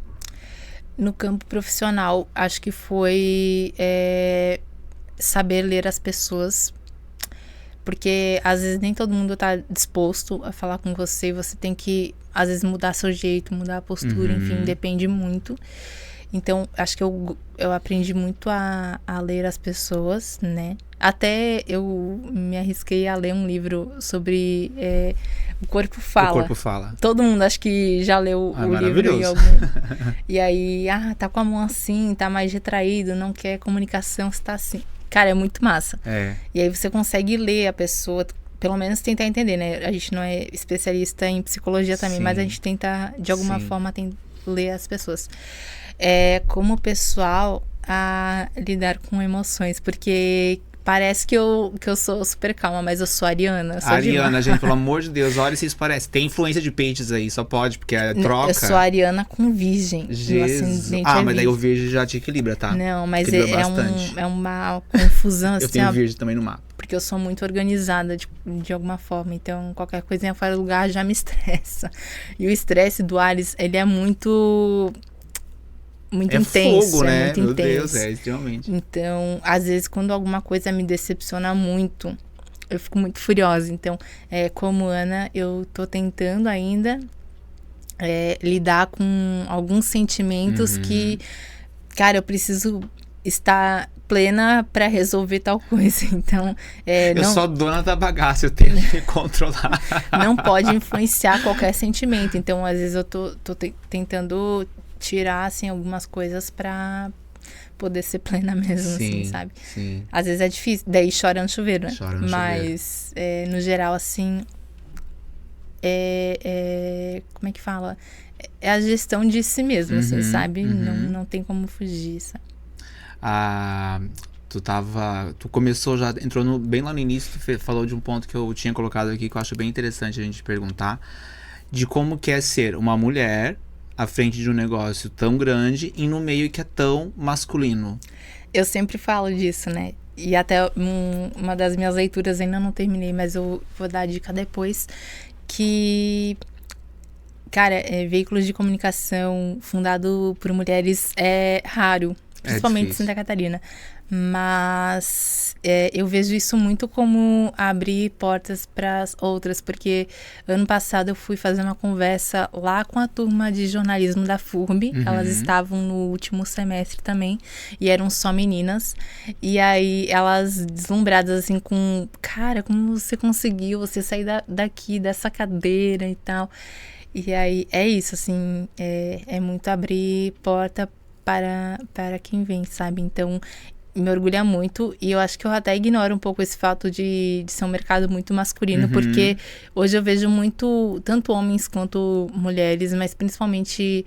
No campo profissional, acho que foi saber ler as pessoas. Porque às vezes nem todo mundo tá disposto a falar com você. Você tem que, às vezes, mudar seu jeito, mudar a postura, enfim, depende muito. Então, acho que eu aprendi muito a ler as pessoas, né? Até eu me arrisquei a ler um livro sobre O Corpo Fala. O Corpo Fala. Todo mundo acho que já leu o livro em algum. E aí, tá com a mão assim, tá mais retraído, não quer comunicação, você tá assim. Cara, é muito massa. E aí você consegue ler a pessoa, pelo menos tentar entender, né? A gente não é especialista em psicologia também, mas a gente tenta, de alguma forma, ler as pessoas. Como pessoal, a lidar com emoções, porque parece que eu sou super calma, mas eu sou ariana. Ariana, gente, pelo amor de Deus, olha se isso parece. Tem influência de peixes aí, só pode, porque é troca. Eu sou ariana com virgem. Jesus. Mas daí o virgem já te equilibra, tá? Não, mas é uma confusão assim. Eu tenho virgem também no mapa. Porque eu sou muito organizada de alguma forma, então qualquer coisinha fora do lugar já me estressa. E o estresse do Ares, ele é muito intenso, fogo, né? Muito Meu intenso. Deus, extremamente. Então, às vezes, quando alguma coisa me decepciona muito, eu fico muito furiosa. Então, como Ana, eu tô tentando ainda lidar com alguns sentimentos que, cara, eu preciso estar plena pra resolver tal coisa. Então, eu sou dona da bagaça, eu tenho que me controlar. Não pode influenciar qualquer sentimento. Então, às vezes, eu tô tentando tirar, assim, algumas coisas pra poder ser plena mesmo, sim, assim, sabe? Sim. Às vezes é difícil, daí chora no chuveiro, né? Chora no Mas, no geral, assim, como é que fala? É a gestão de si mesmo, assim, sabe? Não tem como fugir, sabe? Tu começou, já entrou bem lá no início, tu falou de um ponto que eu tinha colocado aqui, que eu acho bem interessante a gente perguntar, de como que é ser uma mulher à frente de um negócio tão grande e no meio que é tão masculino. Eu sempre falo disso, né? E até uma das minhas leituras ainda não terminei, mas eu vou dar a dica depois, que, cara, veículos de comunicação fundado por mulheres é raro, principalmente em Santa Catarina. Mas eu vejo isso muito como abrir portas para as outras, porque ano passado eu fui fazer uma conversa lá com a turma de jornalismo da FURB, elas estavam no último semestre também, e eram só meninas, e aí elas deslumbradas assim com, cara, como você conseguiu, você sair daqui, dessa cadeira e tal, e aí é isso, assim, é muito abrir porta para quem vem, sabe? Então, me orgulha muito. E eu acho que eu até ignoro um pouco esse fato de ser um mercado muito masculino. Porque hoje eu vejo muito, tanto homens quanto mulheres, mas principalmente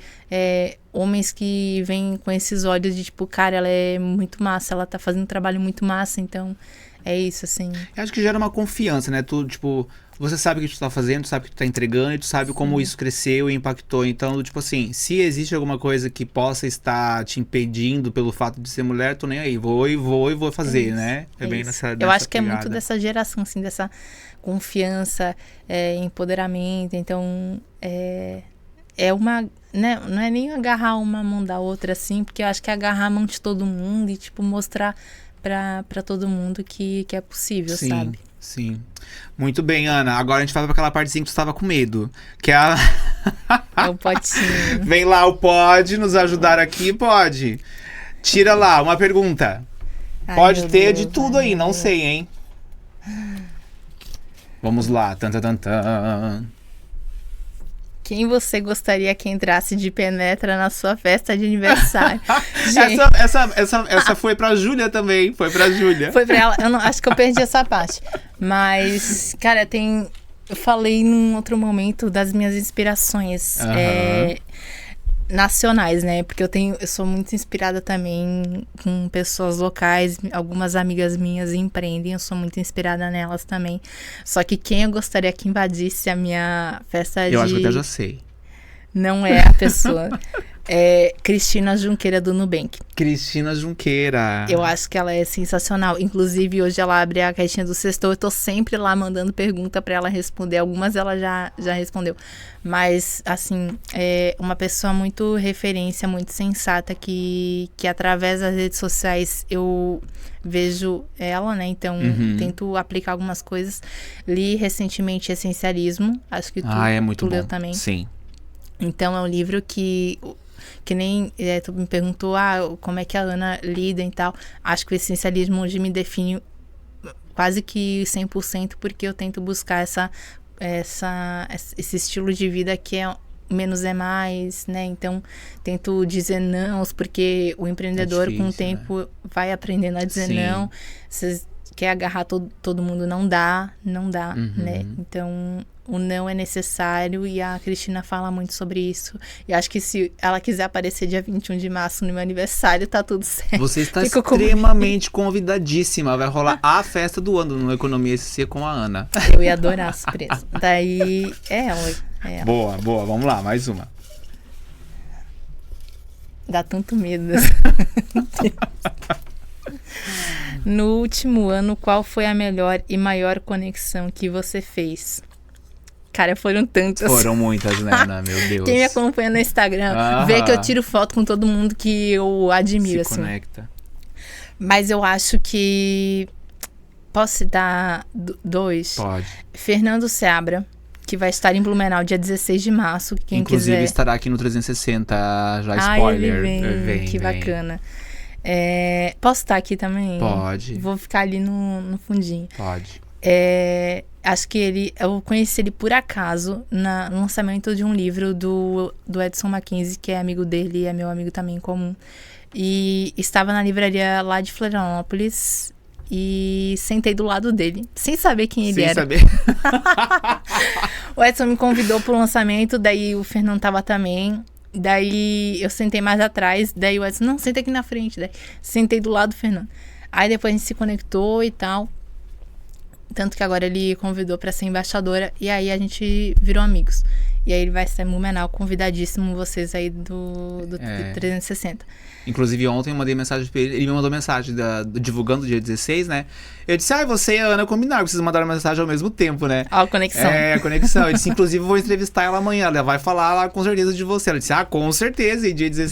homens que vêm com esses olhos de tipo, cara, ela é muito massa, ela tá fazendo um trabalho muito massa, então é isso, assim. Eu acho que gera uma confiança, né? Tu, tipo, você sabe o que tu tá fazendo, tu sabe o que tu tá entregando e tu sabe como isso cresceu e impactou. Então, tipo assim, se existe alguma coisa que possa estar te impedindo pelo fato de ser mulher, tô nem aí. Vou fazer, né? É bem nessa Eu acho que pegada. é muito dessa geração, assim, dessa confiança, empoderamento. Então, é uma... Né? Não é nem agarrar uma mão da outra, assim, porque eu acho que é agarrar a mão de todo mundo e, tipo, mostrar pra todo mundo que é possível, Sim, sabe? sim. Muito bem, Ana. Agora a gente vai pra aquela partezinha que tu estava com medo. Que é a... É o potinho. Vem lá, o pode nos ajudar aqui? Pode. Tira lá, uma pergunta. Ai, Pode meu ter Deus, de tudo ai, aí, meu não Deus. sei, hein? Vamos lá. Tan, tan, tan, tan. Quem você gostaria que entrasse de penetra na sua festa de aniversário? Gente, Essa foi pra Júlia também. Foi pra Júlia. foi pra ela. Eu não, acho que eu perdi essa parte. Mas, cara, eu falei num outro momento das minhas inspirações nacionais, né? Porque eu sou muito inspirada também com pessoas locais. Algumas amigas minhas empreendem, eu sou muito inspirada nelas também. Só que quem eu gostaria que invadisse a minha festa Eu acho que até já sei. não é a pessoa. É Cristina Junqueira do Nubank. Cristina Junqueira. Eu acho que ela é sensacional. Inclusive, hoje ela abre a caixinha do Sextou. Eu tô sempre lá mandando pergunta pra ela responder. Algumas ela já respondeu. Mas, assim, é uma pessoa muito referência, muito sensata, que através das redes sociais eu vejo ela, né? Então, tento aplicar algumas coisas. Li recentemente Essencialismo. Acho que É muito tu leu bom. também. Sim. Então, é um livro que nem tu me perguntou como é que a Ana lida e tal. Acho que o essencialismo hoje me define quase que 100%, porque eu tento buscar esse estilo de vida que é menos é mais, né? Então, tento dizer não, porque o empreendedor difícil, com o tempo vai aprendendo a dizer Sim. não. Você quer agarrar todo mundo, não dá, né? Então, o não é necessário e a Cristina fala muito sobre isso. E acho que se ela quiser aparecer dia 21 de março no meu aniversário, tá tudo certo. Você está Fica extremamente convidadíssima. Vai rolar a festa do ano no Economia SC com a Ana. Eu ia adorar a surpresa. Daí, é ela. Boa. Vamos lá, mais uma. Dá tanto medo. No último ano, qual foi a melhor e maior conexão que você fez? Cara, foram tantas. Foram muitas, né, Ana? Meu Deus. Quem me acompanha no Instagram vê que eu tiro foto com todo mundo que eu admiro, Se assim. conecta. Mas eu acho que... Posso citar dois? Pode. Fernando Seabra, que vai estar em Blumenau dia 16 de março. Quem Inclusive quiser... estará aqui no 360, já spoiler. Ele vem. Que bacana. Posso estar aqui também? Pode. Vou ficar ali no fundinho. Pode. Acho que eu conheci ele por acaso no lançamento de um livro do Edson Mackenzie, que é amigo dele e é meu amigo também em comum. E estava na livraria lá de Florianópolis e sentei do lado dele, sem saber quem ele era. Sem saber. O Edson me convidou pro lançamento, daí o Fernando tava também. Daí eu sentei mais atrás, daí o Edson, não, senta aqui na frente. Daí sentei do lado do Fernando. Aí depois a gente se conectou e tal. Tanto que agora ele convidou pra ser embaixadora. E aí a gente virou amigos. E aí ele vai ser Blumenau, convidadíssimo vocês aí do 360. Inclusive ontem eu mandei mensagem pra ele. Ele me mandou mensagem divulgando o dia 16, né? Eu disse, você e a Ana combinaram, vocês mandaram mensagem ao mesmo tempo, né? Ó, a conexão. A conexão. Eu disse, inclusive, eu vou entrevistar ela amanhã. Ela vai falar lá com certeza de você. Ela disse, com certeza.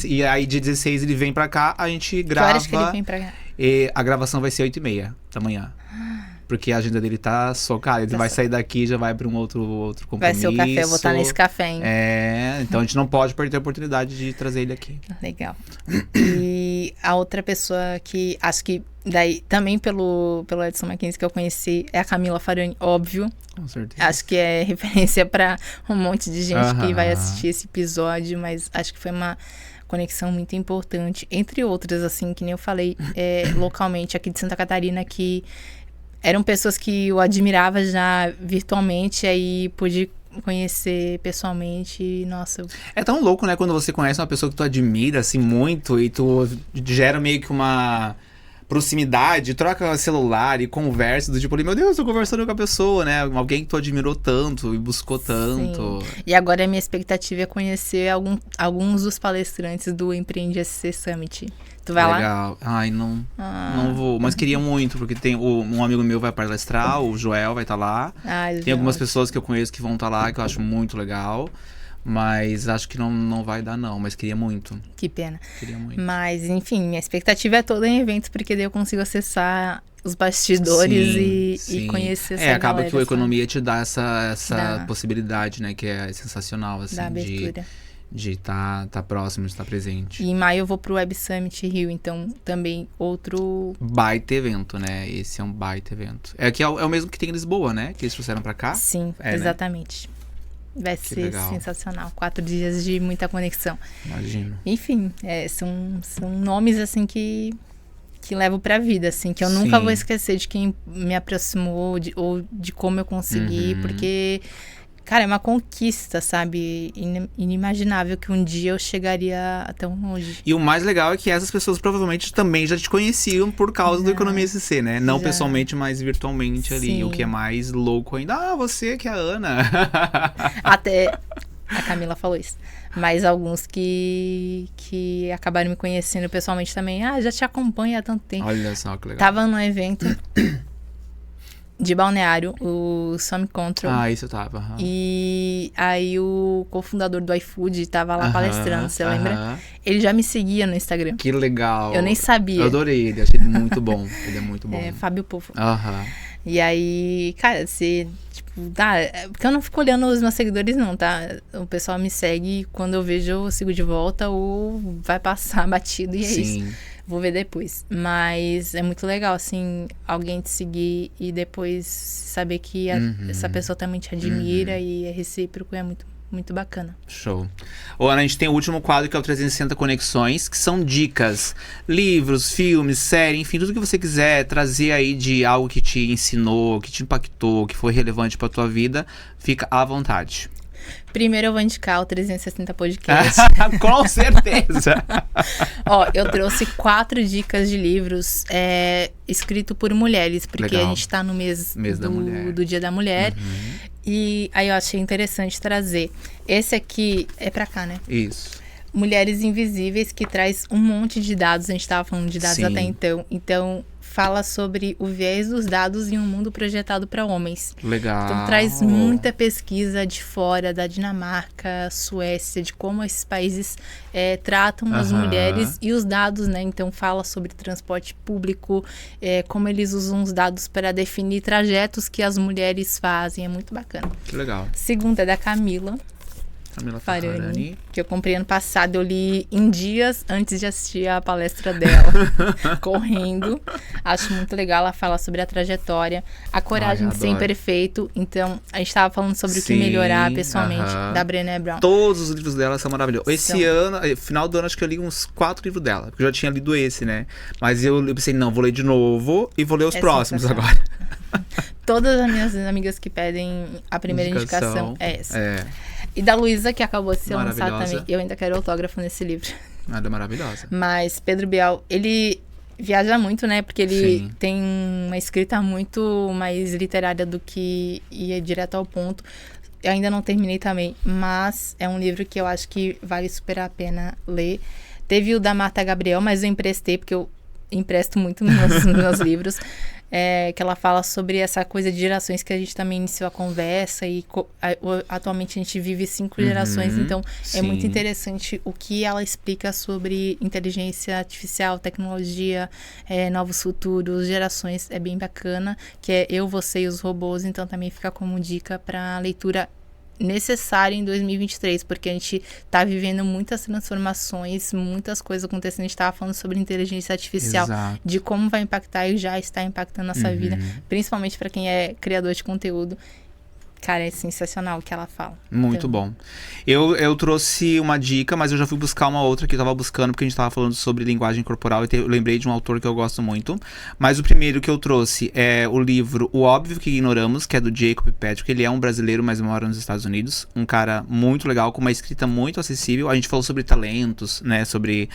E aí, dia 16, ele vem pra cá, a gente grava. Que horas que ele vem pra cá? E a gravação vai ser 8h30 da manhã. Porque a agenda dele tá socada. Ele vai sair daqui e já vai pra um outro compromisso. Vai ser o café, eu vou estar nesse café, hein? Então a gente não pode perder a oportunidade de trazer ele aqui. Legal. E a outra pessoa que acho que daí também pelo Edson Mackenzie que eu conheci é a Camila Farani, óbvio. Com certeza. Acho que é referência pra um monte de gente que vai assistir esse episódio, mas acho que foi uma conexão muito importante, entre outras, assim, que nem eu falei, localmente aqui de Santa Catarina, que eram pessoas que eu admirava já virtualmente, aí pude conhecer pessoalmente e, nossa... É tão louco, né, quando você conhece uma pessoa que tu admira, assim, muito, e tu gera meio que uma proximidade, troca celular e conversa do tipo, meu Deus, tô conversando com a pessoa, né? Alguém que tu admirou tanto e buscou tanto. Sim. E agora a minha expectativa é conhecer alguns dos palestrantes do Empreende SC Summit. Tu vai lá? Legal. Ai, não vou. Mas queria muito, porque tem um amigo meu vai palestrar, o Joel vai estar lá. Tem algumas pessoas que eu conheço que vão estar lá, que eu acho muito legal. Mas acho que não vai dar, não. Mas queria muito. Que pena. Queria muito. Mas, enfim, minha expectativa é toda em eventos, porque daí eu consigo acessar os bastidores e conhecer essa galera. Acaba que a economia te dá essa possibilidade, né? Que é sensacional, assim. Da abertura. De estar próximo, de estar presente. E em maio eu vou pro Web Summit Rio, então também outro... Baita evento, né? Esse é um baita evento. É o mesmo que tem em Lisboa, né? Que eles trouxeram pra cá. Sim, exatamente. Né? Vai ser sensacional. 4 dias de muita conexão. Imagino. Enfim, são nomes, assim, que levo pra vida, assim, que eu nunca vou esquecer de quem me aproximou ou de como eu consegui, porque, cara, é uma conquista, sabe? Inimaginável que um dia eu chegaria tão longe. E o mais legal é que essas pessoas provavelmente também já te conheciam por causa do Economia SC, né? Não pessoalmente, mas virtualmente ali. O que é mais louco ainda. Ah, você que é a Ana. Até a Camila falou isso. Mas alguns que acabaram me conhecendo pessoalmente também. Ah, já te acompanho há tanto tempo. Olha só que legal. Tava num evento de Balneário, o Some Control. Ah, isso eu tava. E aí o cofundador do iFood tava lá palestrando, você lembra? Ele já me seguia no Instagram. Que legal. Eu nem sabia. Eu adorei ele, achei ele muito bom. Ele é muito bom. Fábio Povo. Aham. E aí, cara, você, tipo, porque eu não fico olhando os meus seguidores não, tá? O pessoal me segue, quando eu vejo eu sigo de volta ou vai passar batido e é isso. Vou ver depois. Mas é muito legal, assim, alguém te seguir e depois saber que essa pessoa também te admira e é recíproco, é muito, muito bacana. Show. Ô, Ana, a gente tem o último quadro que é o 360 Conexões, que são dicas, livros, filmes, série, enfim, tudo que você quiser trazer aí de algo que te ensinou, que te impactou, que foi relevante pra tua vida, fica à vontade. Primeiro eu vou indicar o 360 Podcast. Com certeza! Ó, eu trouxe 4 dicas de livros escrito por mulheres, porque a gente tá no mês do Dia da Mulher. E aí eu achei interessante trazer. Esse aqui é pra cá, né? Isso. Mulheres Invisíveis, que traz um monte de dados. A gente tava falando de dados até então. Então, fala sobre o viés dos dados em um mundo projetado para homens. Legal. Então, traz muita pesquisa de fora, da Dinamarca, Suécia, de como esses países tratam as mulheres e os dados, né? Então, fala sobre transporte público, como eles usam os dados para definir trajetos que as mulheres fazem. É muito bacana. Que legal. Segunda é da Camila Farani, que eu comprei ano passado. Eu li em dias antes de assistir a palestra dela, correndo. Acho muito legal. Ela fala sobre a trajetória, a coragem de ser imperfeito. Então, a gente estava falando sobre o que melhorar pessoalmente, da Brené Brown. Todos os livros dela são maravilhosos. Esse ano, final do ano, acho que eu li uns 4 livros dela, porque eu já tinha lido esse, né? Mas eu pensei, não, vou ler de novo e vou ler os próximos agora. Todas as minhas amigas que pedem a primeira indicação é essa. E da Luísa, que acabou de ser lançada também. Eu ainda quero autógrafo nesse livro. Ela é maravilhosa. Mas Pedro Bial, ele viaja muito, né? Porque ele tem uma escrita muito mais literária do que ir direto ao ponto. Eu ainda não terminei também, mas é um livro que eu acho que vale super a pena ler. Teve o da Marta Gabriel, mas eu emprestei, porque eu empresto muito nos meus livros. Que ela fala sobre essa coisa de gerações, que a gente também iniciou a conversa e atualmente a gente vive 5 gerações, então é muito interessante o que ela explica sobre inteligência artificial, tecnologia, novos futuros, gerações, é bem bacana, que é Eu, Você e os Robôs, então também fica como dica para leitura necessária em 2023, porque a gente tá vivendo muitas transformações, muitas coisas acontecendo. A gente tava falando sobre inteligência artificial, de como vai impactar e já está impactando a nossa vida, principalmente para quem é criador de conteúdo. Cara, é sensacional o que ela fala. Muito bom. Eu trouxe uma dica, mas eu já fui buscar uma outra que eu tava buscando, porque a gente tava falando sobre linguagem corporal, e eu lembrei de um autor que eu gosto muito. Mas o primeiro que eu trouxe é o livro O Óbvio que Ignoramos, que é do Jacob Patrick. Ele é um brasileiro, mas mora nos Estados Unidos. Um cara muito legal, com uma escrita muito acessível. A gente falou sobre talentos, né? Sobre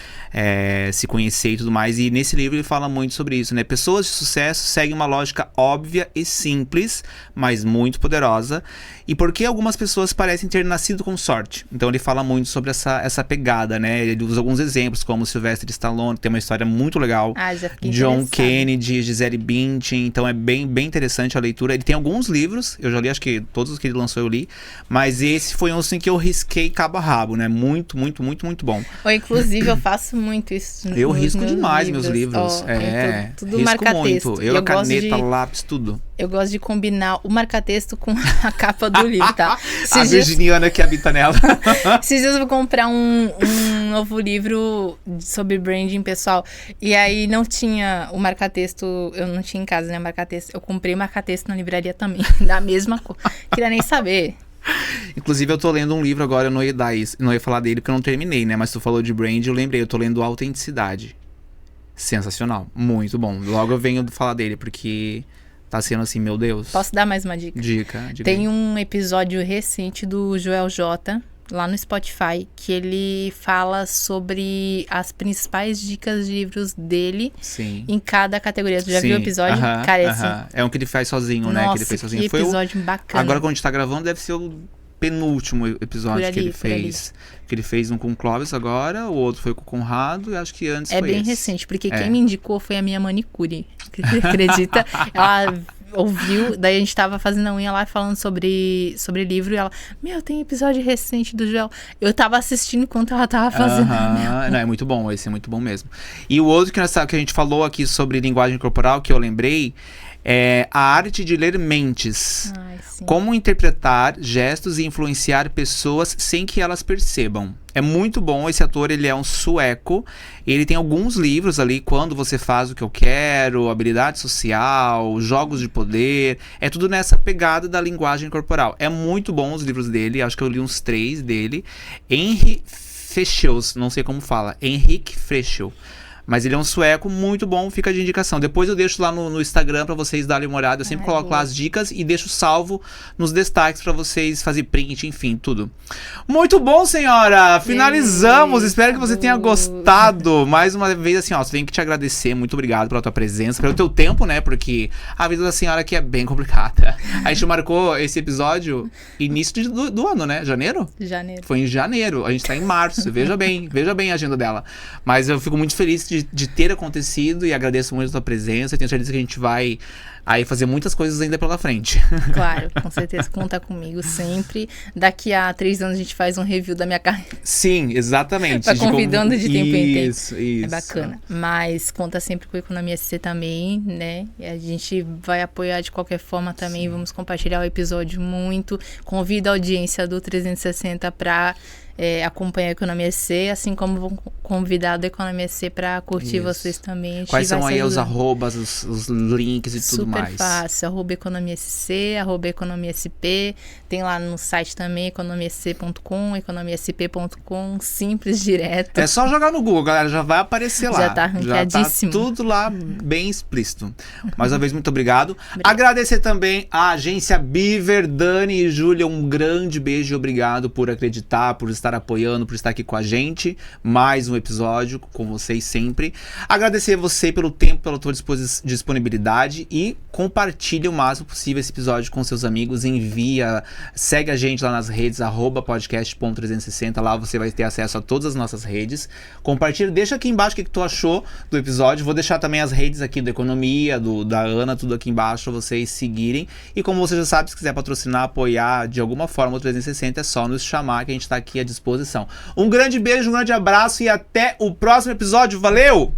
se conhecer e tudo mais. E nesse livro ele fala muito sobre isso, né? Pessoas de sucesso seguem uma lógica óbvia e simples, mas muito poderosa. E por que algumas pessoas parecem ter nascido com sorte? Então ele fala muito sobre essa pegada, né? Ele usa alguns exemplos, como Sylvester Stallone, tem uma história muito legal. Já fiquei John interessada. Kennedy, Gisele Bündchen, então é bem interessante a leitura. Ele tem alguns livros, eu já li, acho que todos os que ele lançou eu li, mas esse foi um assim que eu risquei cabo a rabo, né? Muito bom. Ou, inclusive, eu faço muito isso. Eu nos risco meus demais livros. meus livros. Tudo risco marca-texto. muito. Eu a gosto caneta, lápis, tudo. Eu gosto de combinar o marca-texto com a capa do livro, tá? A virginiana que habita nela. Esses dias eu vou comprar um novo livro sobre branding pessoal. E aí não tinha o marca-texto, eu não tinha em casa, né, marca-texto. Eu comprei marca-texto na livraria também, da mesma cor. Queria nem saber. Inclusive eu tô lendo um livro agora, eu não ia dar isso, não ia falar dele porque eu não terminei, né? Mas tu falou de brand, eu lembrei, eu tô lendo Autenticidade. Sensacional, muito bom. Logo eu venho falar dele, porque tá sendo assim, meu Deus. Posso dar mais uma dica? Dica Tem aí. um episódio recente do Joel J, lá no Spotify, que ele fala sobre as principais dicas de livros dele. Sim. Em cada categoria. Tu já viu o episódio? Cara, assim, é um que ele faz sozinho, né? Que ele fez sozinho. Que episódio bacana. Agora quando a gente tá gravando, deve ser o penúltimo episódio que ele fez. Que ele fez um com o Clóvis agora, o outro foi com o Conrado, e acho que antes foi bem esse. recente, porque quem me indicou foi a minha manicure. Acredita? Ela ouviu, daí a gente tava fazendo a unha lá falando sobre livro, e ela, tem episódio recente do Joel. Eu tava assistindo enquanto ela tava fazendo a minha... Não, é muito bom, esse é muito bom mesmo. E o outro que a gente falou aqui sobre linguagem corporal, que eu lembrei, é A Arte de Ler Mentes. Como interpretar gestos e influenciar pessoas sem que elas percebam. É muito bom, esse ator, ele é um sueco, ele tem alguns livros ali, Quando Você Faz o Que Eu Quero, Habilidade Social, Jogos de Poder, é tudo nessa pegada da linguagem corporal. É muito bom os livros dele, acho que eu li uns 3 dele. Henrik Fexeus, não sei como fala, Henrik Fexeus. Mas ele é um sueco muito bom, fica de indicação. Depois eu deixo lá no Instagram pra vocês darem uma olhada. Eu sempre coloco lá as dicas e deixo salvo nos destaques pra vocês fazer print, enfim, tudo. Muito bom, senhora! Finalizamos! Espero que você tenha gostado. Mais uma vez, assim, ó, tenho que te agradecer. Muito obrigado pela tua presença, pelo teu tempo, né? Porque a vida da senhora aqui é bem complicada. A gente marcou esse episódio início do ano, né? Janeiro? Janeiro. Foi em janeiro. A gente tá em março. Veja bem a agenda dela. Mas eu fico muito feliz de ter acontecido e agradeço muito a tua presença. Tenho certeza que a gente vai aí fazer muitas coisas ainda pela frente. Claro, com certeza, conta comigo sempre. Daqui a 3 anos a gente faz um review da minha carreira. Sim, exatamente. Tá convidando de tempo em tempo. Isso. É bacana. Mas conta sempre com a Economia SC também, né? E a gente vai apoiar de qualquer forma também. Sim. Vamos compartilhar o episódio muito. Convido a audiência do 360 para acompanhar a Economia SC, assim como vou convidar a Economia SC para curtir vocês também. Quais são aí os arrobas, os links e tudo mais? Super fácil, @Economia SC, @Economia SP, tem lá no site também, economiasc.com, economiasp.com, simples, direto. É só jogar no Google, galera, já vai aparecer lá. Já tá ranqueadíssimo. Já tá tudo lá bem explícito. Mais uma vez, muito obrigado. Agradecer também a agência Beaver, Dani e Júlia, um grande beijo e obrigado por acreditar, por estar apoiando, por estar aqui com a gente. Mais um episódio com vocês sempre. Agradecer você pelo tempo, pela tua disponibilidade e compartilhe o máximo possível esse episódio com seus amigos. Envia, segue a gente lá nas redes, @podcast.360. Lá você vai ter acesso a todas as nossas redes. Compartilha, deixa aqui embaixo o que tu achou do episódio. Vou deixar também as redes aqui da Economia, da Ana, tudo aqui embaixo pra vocês seguirem. E como você já sabe, se quiser patrocinar, apoiar de alguma forma o 360, é só nos chamar que a gente tá aqui à disposição. Um grande beijo, um grande abraço e até o próximo episódio. Valeu!